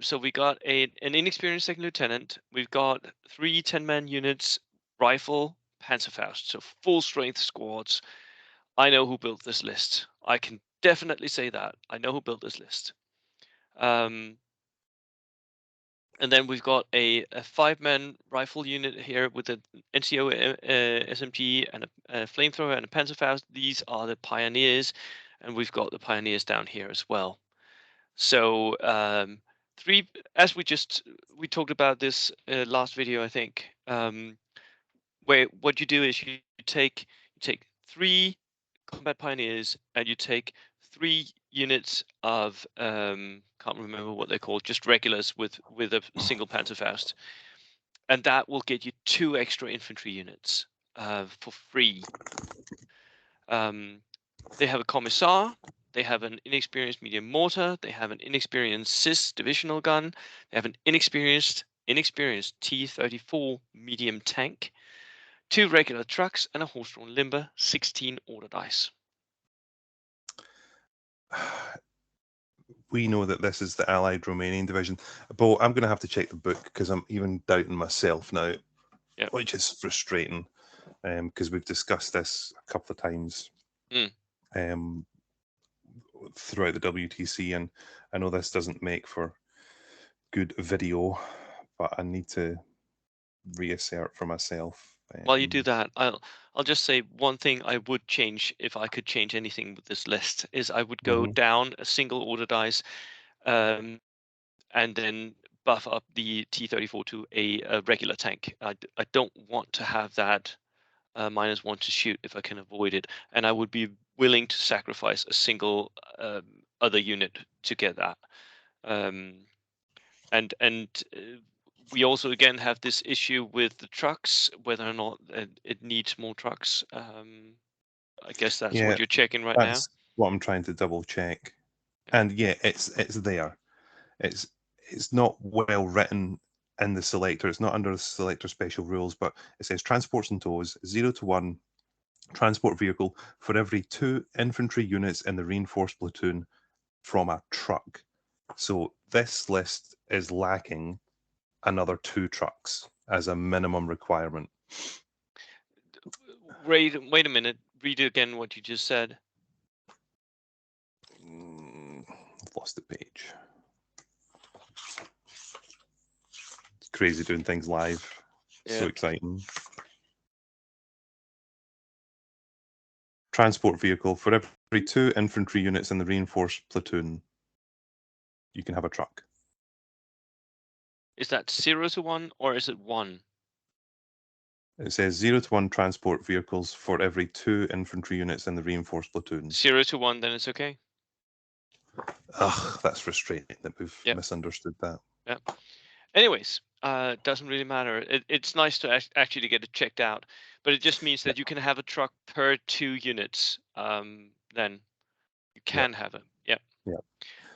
so we got an inexperienced second lieutenant. We've got three 10-man units, rifle, Panzerfaust, so full strength squads. I know who built this list. I can definitely say that. I know who built this list. Um, and then we've got a 5-man rifle unit here with an NCO SMG and a flamethrower and a Panzerfaust. These are the pioneers, and we've got the pioneers down here as well. So three, as we talked about this last video, I think, where what you do is you take three combat pioneers and you take three units of can't remember what they're called, just regulars with a single Panzerfaust, and that will get you two extra infantry units for free. Um, They have a commissar. They have an inexperienced medium mortar. They have an inexperienced CIS divisional gun. They have an inexperienced T-34 medium tank, two regular trucks, and a horse-drawn limber. 16 order dice. We know that this is the Allied Romanian division, but I'm going to have to check the book because I'm even doubting myself now. Yep. which is frustrating because we've discussed this a couple of times throughout the WTC, and I know this doesn't make for good video, but I need to reassert for myself. While you do that, I'll just say one thing I would change if I could change anything with this list is I would go Mhm. down a single order dice, and then buff up the T-34 to a regular tank. I don't want to have that -1 to shoot if I can avoid it, and I would be willing to sacrifice a single other unit to get that. And we also again have this issue with the trucks, whether or not it needs more trucks. I guess that's Yeah, what you're checking right now. that's what I'm trying to double check. Yeah. And yeah, it's there. It's it's not well written in the selector. It's not under the selector special rules, but it says transports and tows 0 to 1 transport vehicle for every 2 infantry units in the reinforced platoon from a truck. So this list is lacking another 2 trucks as a minimum requirement. Wait a minute. Read again what you just said. I've lost the page. It's crazy doing things live. So Yeah. exciting. Transport vehicle for every 2 infantry units in the reinforced platoon, you can have a truck. Is that 0 to 1 or is it 1? It says 0 to 1 transport vehicles for every 2 infantry units in the reinforced platoon. 0 to 1, then it's okay. Ugh, that's frustrating that we've Yep. misunderstood that. Yeah. Anyways, doesn't really matter. It's nice to actually get it checked out, but it just means that you can have a truck per 2 units. Then you Yep. can have it. Yeah. Yep.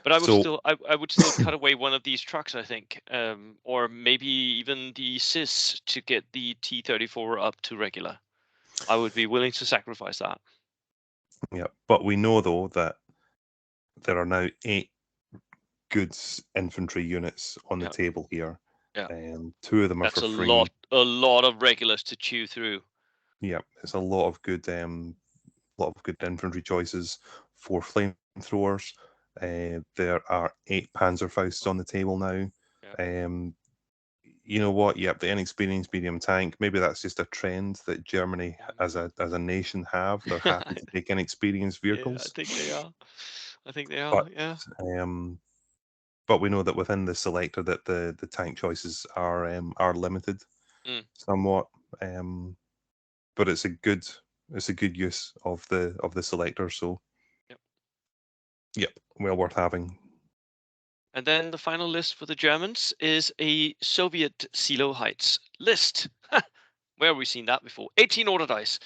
But I would So still I would still cut away one of these trucks, I think, or maybe even the SIS to get the T-34 up to regular. I would be willing to sacrifice that. yeah, but we know though that there are now 8 goods infantry units on the Yeah. table here, Yeah. and 2 of them are That's for free. a lot of regulars to chew through. Yeah, it's a lot of good infantry choices. 4 flamethrowers. There are 8 Panzerfausts on the table now. Yeah. You know what? Yep, the inexperienced medium tank. Maybe that's just a trend that Germany, as a nation, have. They're happy to take inexperienced Yeah, I vehicles, think they are. I think they but are. Yeah. um, but we know that within the selector that the tank choices are limited Mm. somewhat. But it's a good use of the selector. So Yep. yep, well worth having. And then the final list for the Germans is a Soviet Silo Heights list. Where have we seen that before? 18 order dice.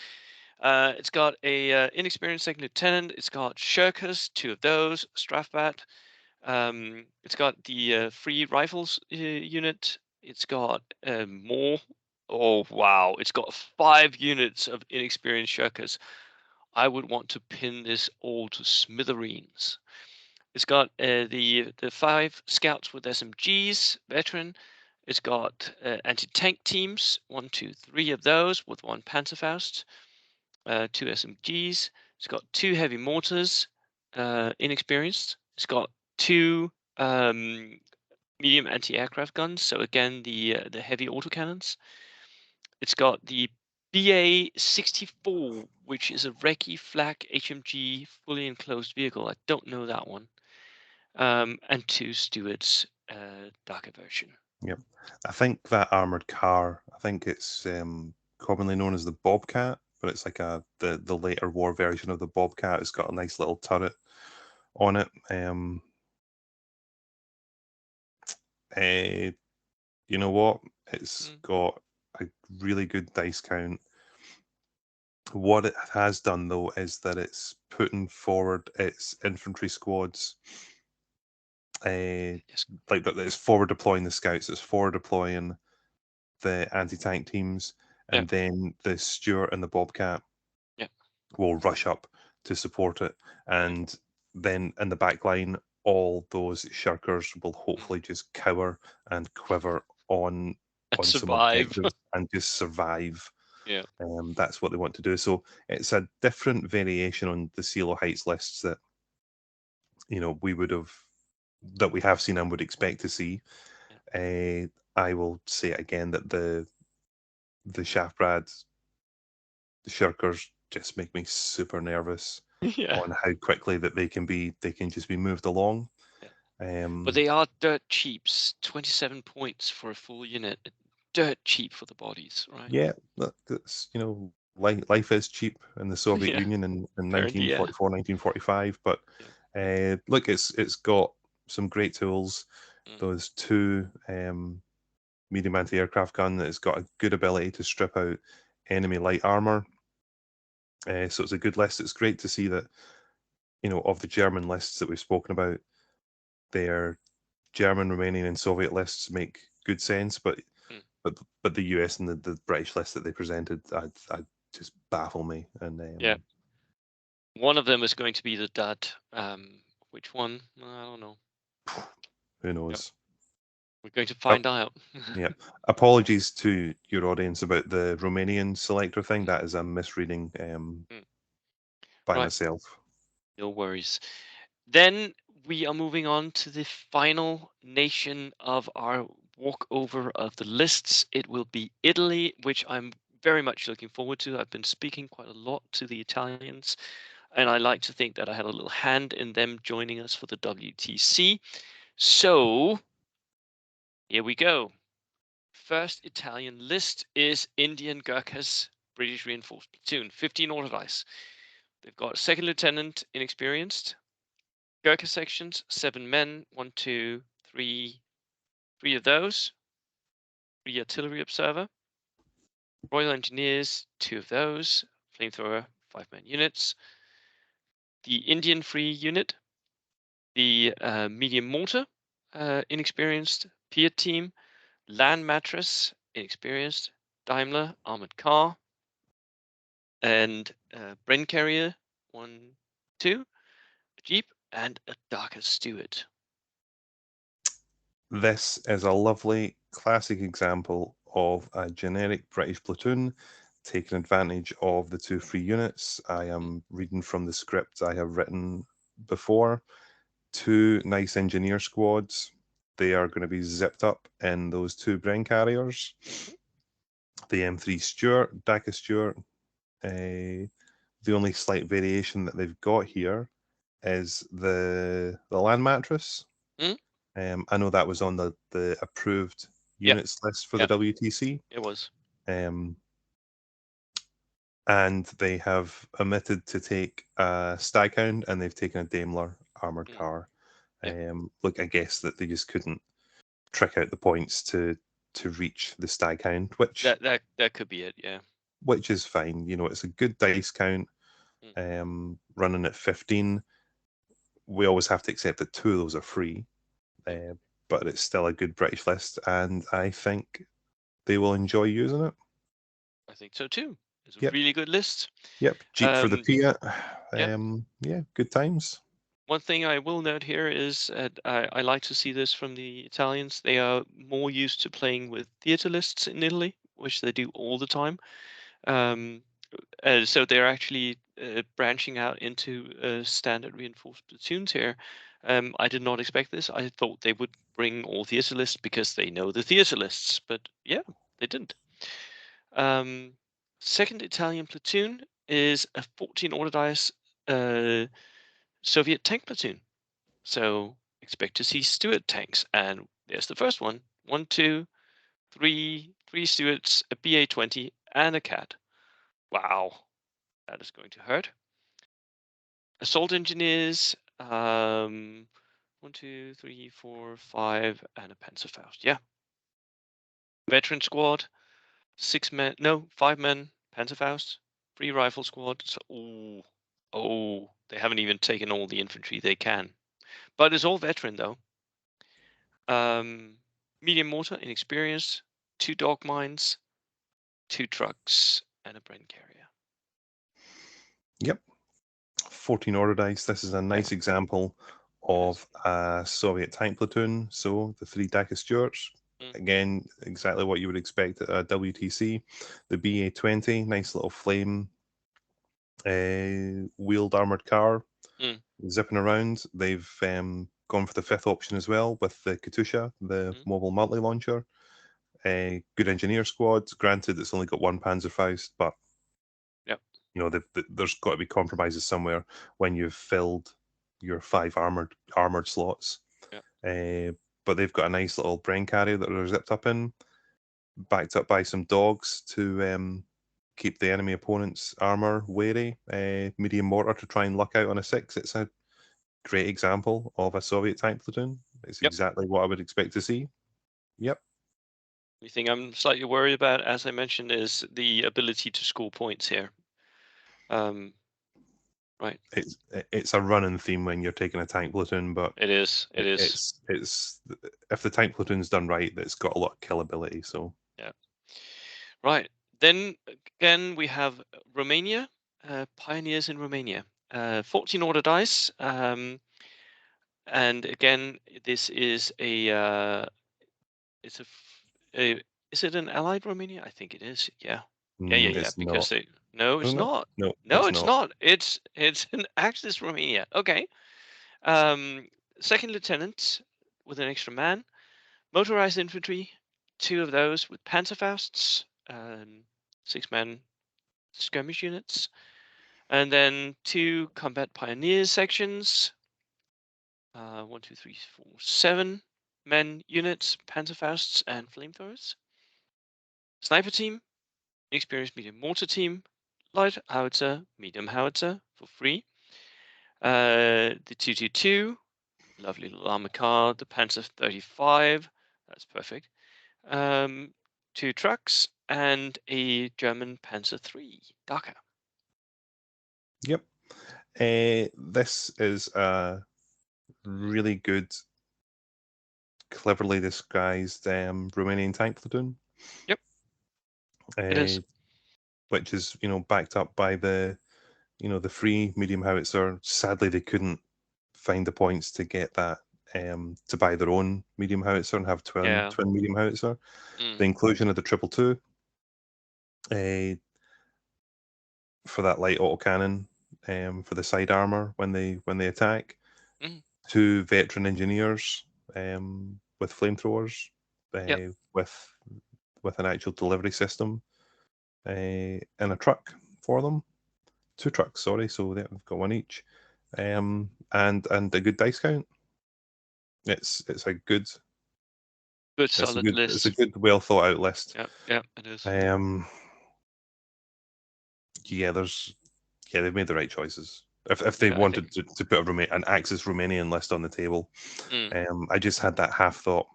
It's got a inexperienced second lieutenant. It's got shirkers, 2 of those. Strafbat. It's got the free rifles unit. It's got more. Oh wow! It's got 5 units of inexperienced shirkers. I would want to pin this all to smithereens. It's got the 5 scouts with SMGs, veteran. It's got anti-tank teams, 1, 2, 3 of those with 1 Panzerfaust, 2 SMGs. It's got 2 heavy mortars, inexperienced. It's got 2 medium anti-aircraft guns. So again, the heavy autocannons. It's got the BA-64, which is a recce flak HMG fully enclosed vehicle. I don't know that one. And 2 Stewards, darker version. Yep, I think that armored car. I think it's commonly known as the Bobcat, but it's like the later war version of the Bobcat. It's got a nice little turret on it. You know what? It's got a really good dice count. What it has done though is that it's putting forward its infantry squads. Yes. Like that, it's forward deploying the scouts. It's forward deploying the anti-tank teams, Yeah. and then the Stuart and the Bobcat Yeah. will rush up to support it, and then in the back line, all those shirkers will hopefully just cower and quiver on And on some survive. objectives and just survive. Yeah. That's what they want to do. So it's a different variation on the Cielo Heights lists that we have seen and would expect to see. I will say it again that the Shaftbrads, the Shirkers just make me super nervous Yeah. on how quickly that they can just be moved along. But they are dirt cheaps. 27 points for a full unit. Dirt cheap for the bodies, right? Yeah, that's life is cheap in the Soviet Yeah. Union in Apparently, yeah. 1944, 1945. But Yeah. look, it's got some great tools. Mm. Those two medium anti-aircraft gun that has got a good ability to strip out enemy light armor. So it's a good list. It's great to see that, of the German lists that we've spoken about, their German, Romanian, and Soviet lists make good sense, but Mm. the US and the British list that they presented, I just baffle me. And Yeah. One of them is going to be the dud. Which one? I don't know. Who knows? We're going to find out. Yeah. Apologies to your audience about the Romanian selector thing. That is a misreading by Right. myself. No worries. Then we are moving on to the final nation of our walkover of the lists. It will be Italy, which I'm very much looking forward to. I've been speaking quite a lot to the Italians, and I like to think that I had a little hand in them joining us for the WTC. So here we go. First Italian list is Indian Gurkhas, British Reinforced Platoon, 15 order dice. They've got second lieutenant, inexperienced. Gurkha sections, 7 men, 1, 2, 3, 3 of those. 3 artillery observer. Royal Engineers, 2 of those. Flamethrower, 5-man units. The Indian Free Unit, the medium mortar, inexperienced. Pier team, land mattress, inexperienced. Daimler armored car, and Bren carrier, 1, 2, a jeep, and a Darker Stewart. This is a lovely classic example of a generic British platoon taking advantage of the 2 free units. I am reading from the script I have written before. 2 nice engineer squads. They are going to be zipped up in those 2 Bren carriers. The M3 Stuart, Daka Stuart. The only slight variation that they've got here is the land mattress. Mm? I know that was on the approved units list for the WTC. It was. And they have omitted to take a Staghound, and they've taken a Daimler armored car. Look, I guess that they just couldn't trick out the points to reach the Staghound, which that could be it, yeah. Which is fine. It's a good dice count. Running at 15. We always have to accept that 2 of those are free. But it's still a good British list, and I think they will enjoy using it. I think so too. It's a really good list. Yep, Jeep for the Pia. Yeah, good times. One thing I will note here is I like to see this from the Italians. They are more used to playing with theater lists in Italy, which they do all the time. So they're actually branching out into standard reinforced platoons here. I did not expect this. I thought they would bring all theater lists because they know the theater lists, but yeah, they didn't. Second Italian platoon is a 14 order dice Soviet tank platoon. So expect to see Stuart tanks. And there's the first one. 1, 2, 3, 3 Stuarts, a BA-20, and a CAT. Wow, that is going to hurt. Assault engineers, 1, 2, 3, 4, 5, and a Panzerfaust. Yeah. Veteran squad, 6 men, no, 5 men, Panzerfaust, 3 rifle squad. So, they haven't even taken all the infantry they can. But it's all veteran though. Medium mortar, inexperienced, 2 dog mines, 2 trucks, and a Bren carrier. Yep. 14 order dice. This is a nice example of a Soviet tank platoon. So the 3 Daka Stuarts, Mm. Again, exactly what you would expect at a WTC. The BA-20, nice little flame wheeled armored car Mm. zipping around. They've gone for the fifth option as well with the Katusha, the Mm. mobile multi-launcher. Good engineer squad. Granted, it's only got one Panzerfaust, but Yep. there's got to be compromises somewhere when you've filled your 5 armored slots. Yep. But they've got a nice little brain carrier that they're zipped up in, backed up by some dogs to keep the enemy opponent's armor wary. Medium mortar to try and luck out on a 6. It's a great example of a Soviet tank platoon. It's Yep. exactly what I would expect to see. Yep. The thing I'm slightly worried about, as I mentioned, is the ability to score points here. Right. It's a running theme when you're taking a tank platoon, but It is. It is. it's if the tank platoon's done right, it's got a lot of kill ability. So Yeah. Right. Then again, we have Romania, pioneers in Romania. 14 order dice. And again, this is it's a, is it an allied Romania? I think it is. Yeah. Yeah. it's Because not, they, no, it's isn't it? not. No, No, it's it's not. not. It's an Axis Romania. Okay. Um, second lieutenant with an extra man. Motorized infantry, 2 of those with Panzerfausts, 6-man skirmish units, and then 2 combat pioneers sections, 1, 2, 3, 4, 7-men units, Panzerfausts, and flamethrowers. Sniper team, experienced medium mortar team, light howitzer, medium howitzer for free. The 222, lovely little armor car, the Panzer 35, that's perfect. 2 trucks and a German Panzer III Daka. Yep. This is a really good, cleverly disguised Romanian tank platoon. Yep, it is. Uh, which is backed up by the free medium howitzer. Sadly, they couldn't find the points to get that to buy their own medium howitzer and have twin Yeah. twin medium howitzer. Mm. The inclusion of the 222 uh, for that light autocannon for the side armor when they attack. Mm. 2 veteran engineers with flamethrowers Yep. with an actual delivery system and a truck for them. 2 trucks, sorry. So they've got one each, and a good dice count. It's a good Good solid it's a list. good well thought out list. Yep. Yep. It is. Um, yeah, they've made the right choices. If they Yeah, I wanted think. to put an Axis Romanian list on the table, Mm. I just had that half thought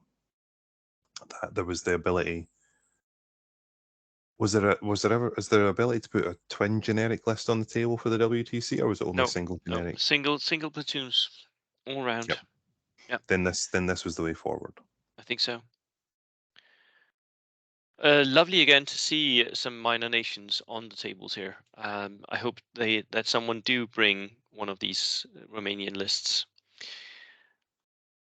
that there was the ability. Is there ability to put a twin generic list on the table for the WTC, or was it only No. single No. generic? Single platoons all round. Yep. Yep. Then this was the way forward. I think so. Lovely again to see some minor nations on the tables here. I hope that someone do bring one of these Romanian lists.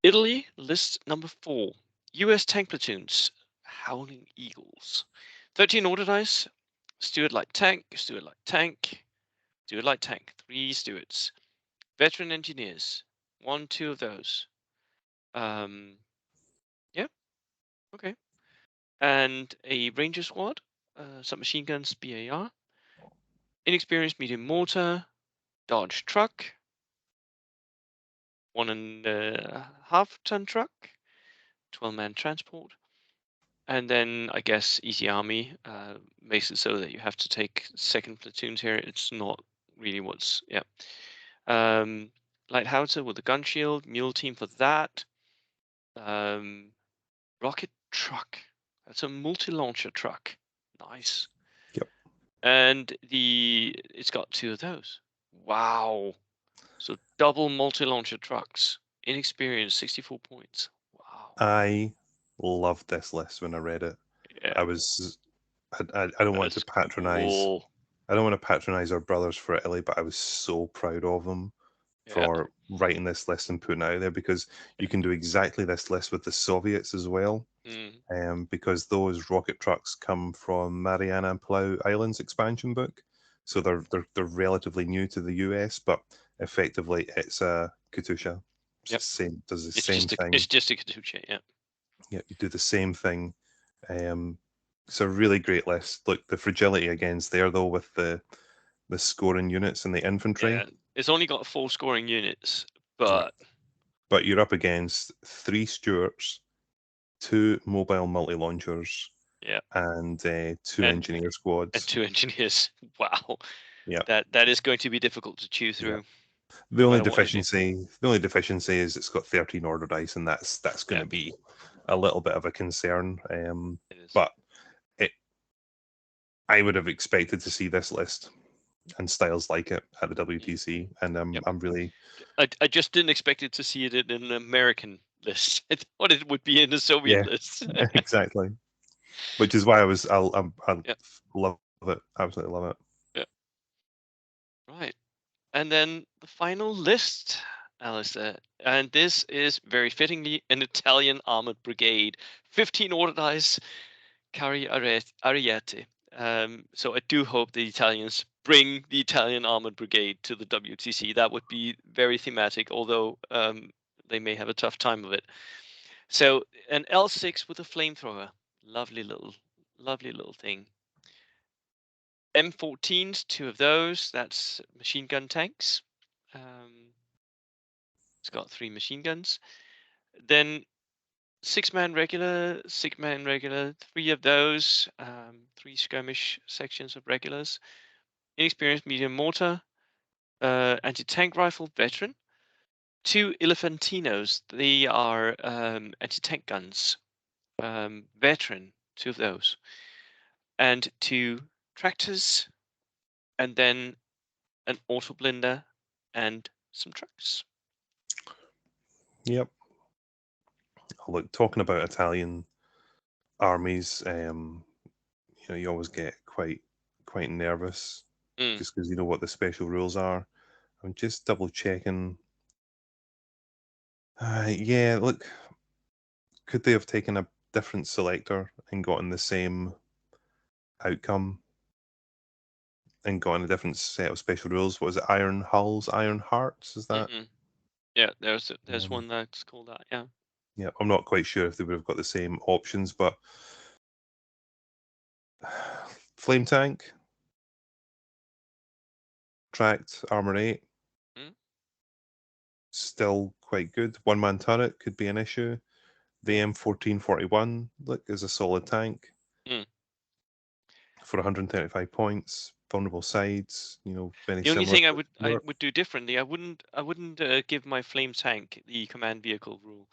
Italy, list number 4. US tank platoons, Howling Eagles. 13 order dice, Steward light tank, Steward light tank, Steward light tank, 3 stewards. Veteran engineers, 1, 2 of those. Yeah, okay. And a ranger squad, submachine guns, BAR. Inexperienced medium mortar, Dodge truck, 1.5 ton truck, 12-man transport. And then I guess Easy Army makes it so that you have to take second platoons here. It's not really what's, yeah. Light howitzer with a gun shield, mule team for that. Rocket truck. That's a multi-launcher truck. Nice. Yep. And it's got 2 of those. Wow. So double multi-launcher trucks. Inexperienced, 64 points. Wow. I loved this list when I read it. Yeah, I was I don't want to that's patronize cool. I don't want to patronize our brothers for Italy, but I was so proud of them for writing this list and putting it out there, because you can do exactly this list with the Soviets as well. Because those rocket trucks come from Mariana and Palau Islands expansion book, so they're relatively new to the US, but effectively it's a Katusha. It's does the same thing. It's just a Katusha, yeah. Yeah, you do the same thing. It's a really great list. Look, the fragility again's there though with the scoring units and the infantry. Yeah, it's only got 4 scoring units, Yeah. but But you're up against 3 Stuarts, 2 mobile multi-launchers, and 2 engineer squads. And 2 engineers. Wow. Yeah. That is going to be difficult to chew through. Yeah. The only deficiency is it's got 13 order dice, and that's going to be a little bit of a concern. But I would have expected to see this list and styles like it at the WTC, and I'm really. I just didn't expect it to see it in an American list. I thought it would be in a Soviet list. Exactly. Which is why I love it. Absolutely love it. Yeah. Right. And then the final list, Alistair. And this is very fittingly an Italian armored brigade. 15 order dice, Cari Ariete. So I do hope the Italians bring the Italian armored brigade to the WTC. That would be very thematic, although they may have a tough time of it. So an L6 with a flamethrower. Lovely little thing. M14s, 2 of those. That's machine gun tanks. It's got 3 machine guns. Then 6-man regular, 3 of those. 3 skirmish sections of regulars. Inexperienced medium mortar. Anti-tank rifle veteran. 2 Elefantinos. They are anti-tank guns. Veteran, 2 of those. And 2 tractors. And then an auto blinder and some trucks. Yep. Look, talking about Italian armies, you always get quite nervous just because you know what the special rules are. I'm just double checking. Yeah, look, could they have taken a different selector and gotten the same outcome and gotten a different set of special rules? What is it? Iron Hulls, Iron Hearts? Is that? Yeah, there's one that's called that. Yeah. Yeah, I'm not quite sure if they would have got the same options, but flame tank, tracked armor 8, still quite good. 1-man turret could be an issue. The M1441 look is a solid tank for 135 points. Vulnerable sides, very The only similar. thing I would do differently, I wouldn't give my flame tank the command vehicle rule,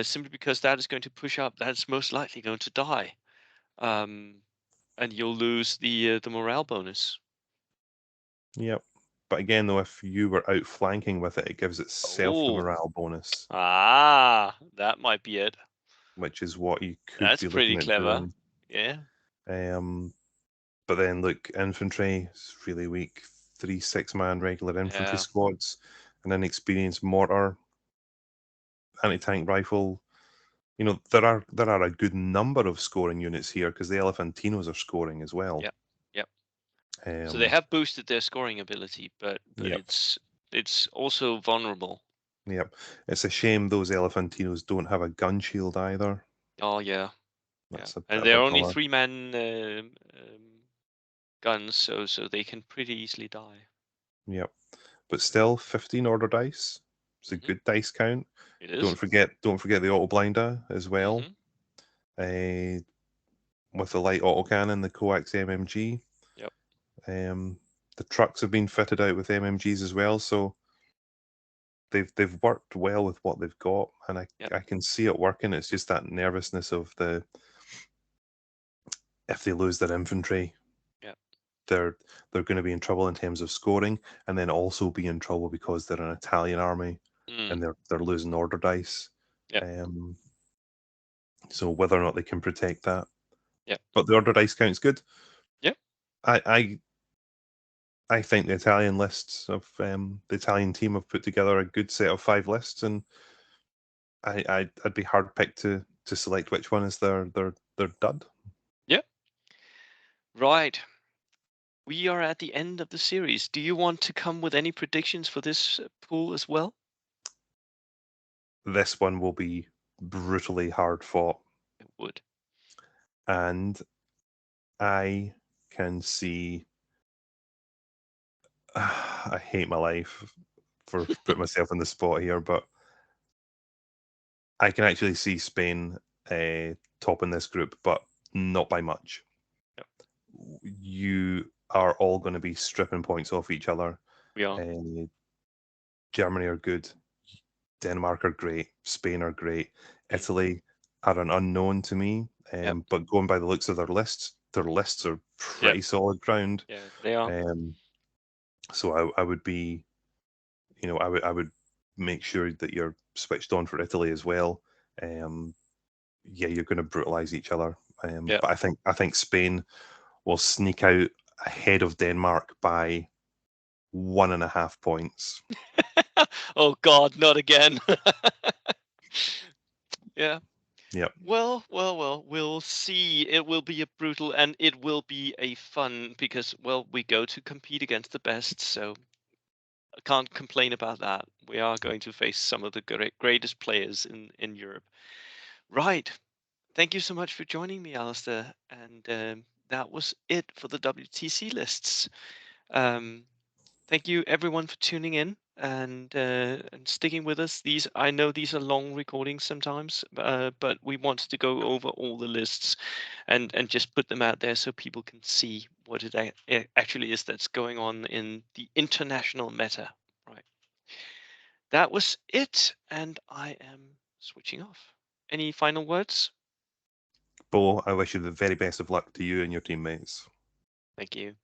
simply because that is going to push up. That's most likely going to die, and you'll lose the morale bonus. Yep. But again, though, if you were outflanking with it, it gives itself the morale bonus. Ah, that might be it. Which is what you could That's be pretty looking at clever. doing. Yeah. But then look, infantry is really weak. 3 6-man regular infantry squads, an inexperienced mortar, anti-tank rifle. There are a good number of scoring units here because the Elefantinos are scoring as well. Yep. So they have boosted their scoring ability, but it's also vulnerable. Yep. It's a shame those Elefantinos don't have a gun shield either. Oh yeah. That's and they're only 3-man guns, so they can pretty easily die. Yep. But still, 15 order dice. It's a good dice count. It is. Don't forget the auto blinder as well. With the light autocannon, the coax MMG. Yep. The trucks have been fitted out with MMGs as well, so they've worked well with what they've got, and I can see it working. It's just that nervousness of if they lose their infantry, they're going to be in trouble in terms of scoring, and then also be in trouble because they're an Italian army and they're losing order dice. So whether or not they can protect that, but the order dice count's good. Yeah, I I think the Italian lists of the Italian team have put together a good set of 5 lists, and I'd be hard picked to select which one is their dud. Yeah. Right. We are at the end of the series. Do you want to come with any predictions for this pool as well? This one will be brutally hard fought, It would. and I can see. I hate my life for putting myself in the spot here, but I can actually see Spain topping this group, but not by much. Yep. You are all going to be stripping points off each other. We are. Germany are good. Denmark are great. Spain are great. Mm. Italy are an unknown to me, Yep. but going by the looks of their lists are Yep. pretty solid ground. Yeah, they are. So I would be, I would make sure that you're switched on for Italy as well. Yeah, you're going to brutalize each other. Yeah. But I think Spain will sneak out ahead of Denmark by 1.5 points. Oh God, not again. Yeah. Yep. Well, we'll see. It will be a brutal and it will be a fun because, well, we go to compete against the best, so I can't complain about that. We are going to face some of the greatest players in Europe. Right. Thank you so much for joining me, Alistair. And that was it for the WTC lists. Um, Thank you everyone for tuning in and sticking with us. I know these are long recordings sometimes, but we wanted to go over all the lists and just put them out there so people can see what it actually is that's going on in the international meta. Right. That was it, and I am switching off. Any final words? Bo, I wish you the very best of luck to you and your teammates. Thank you.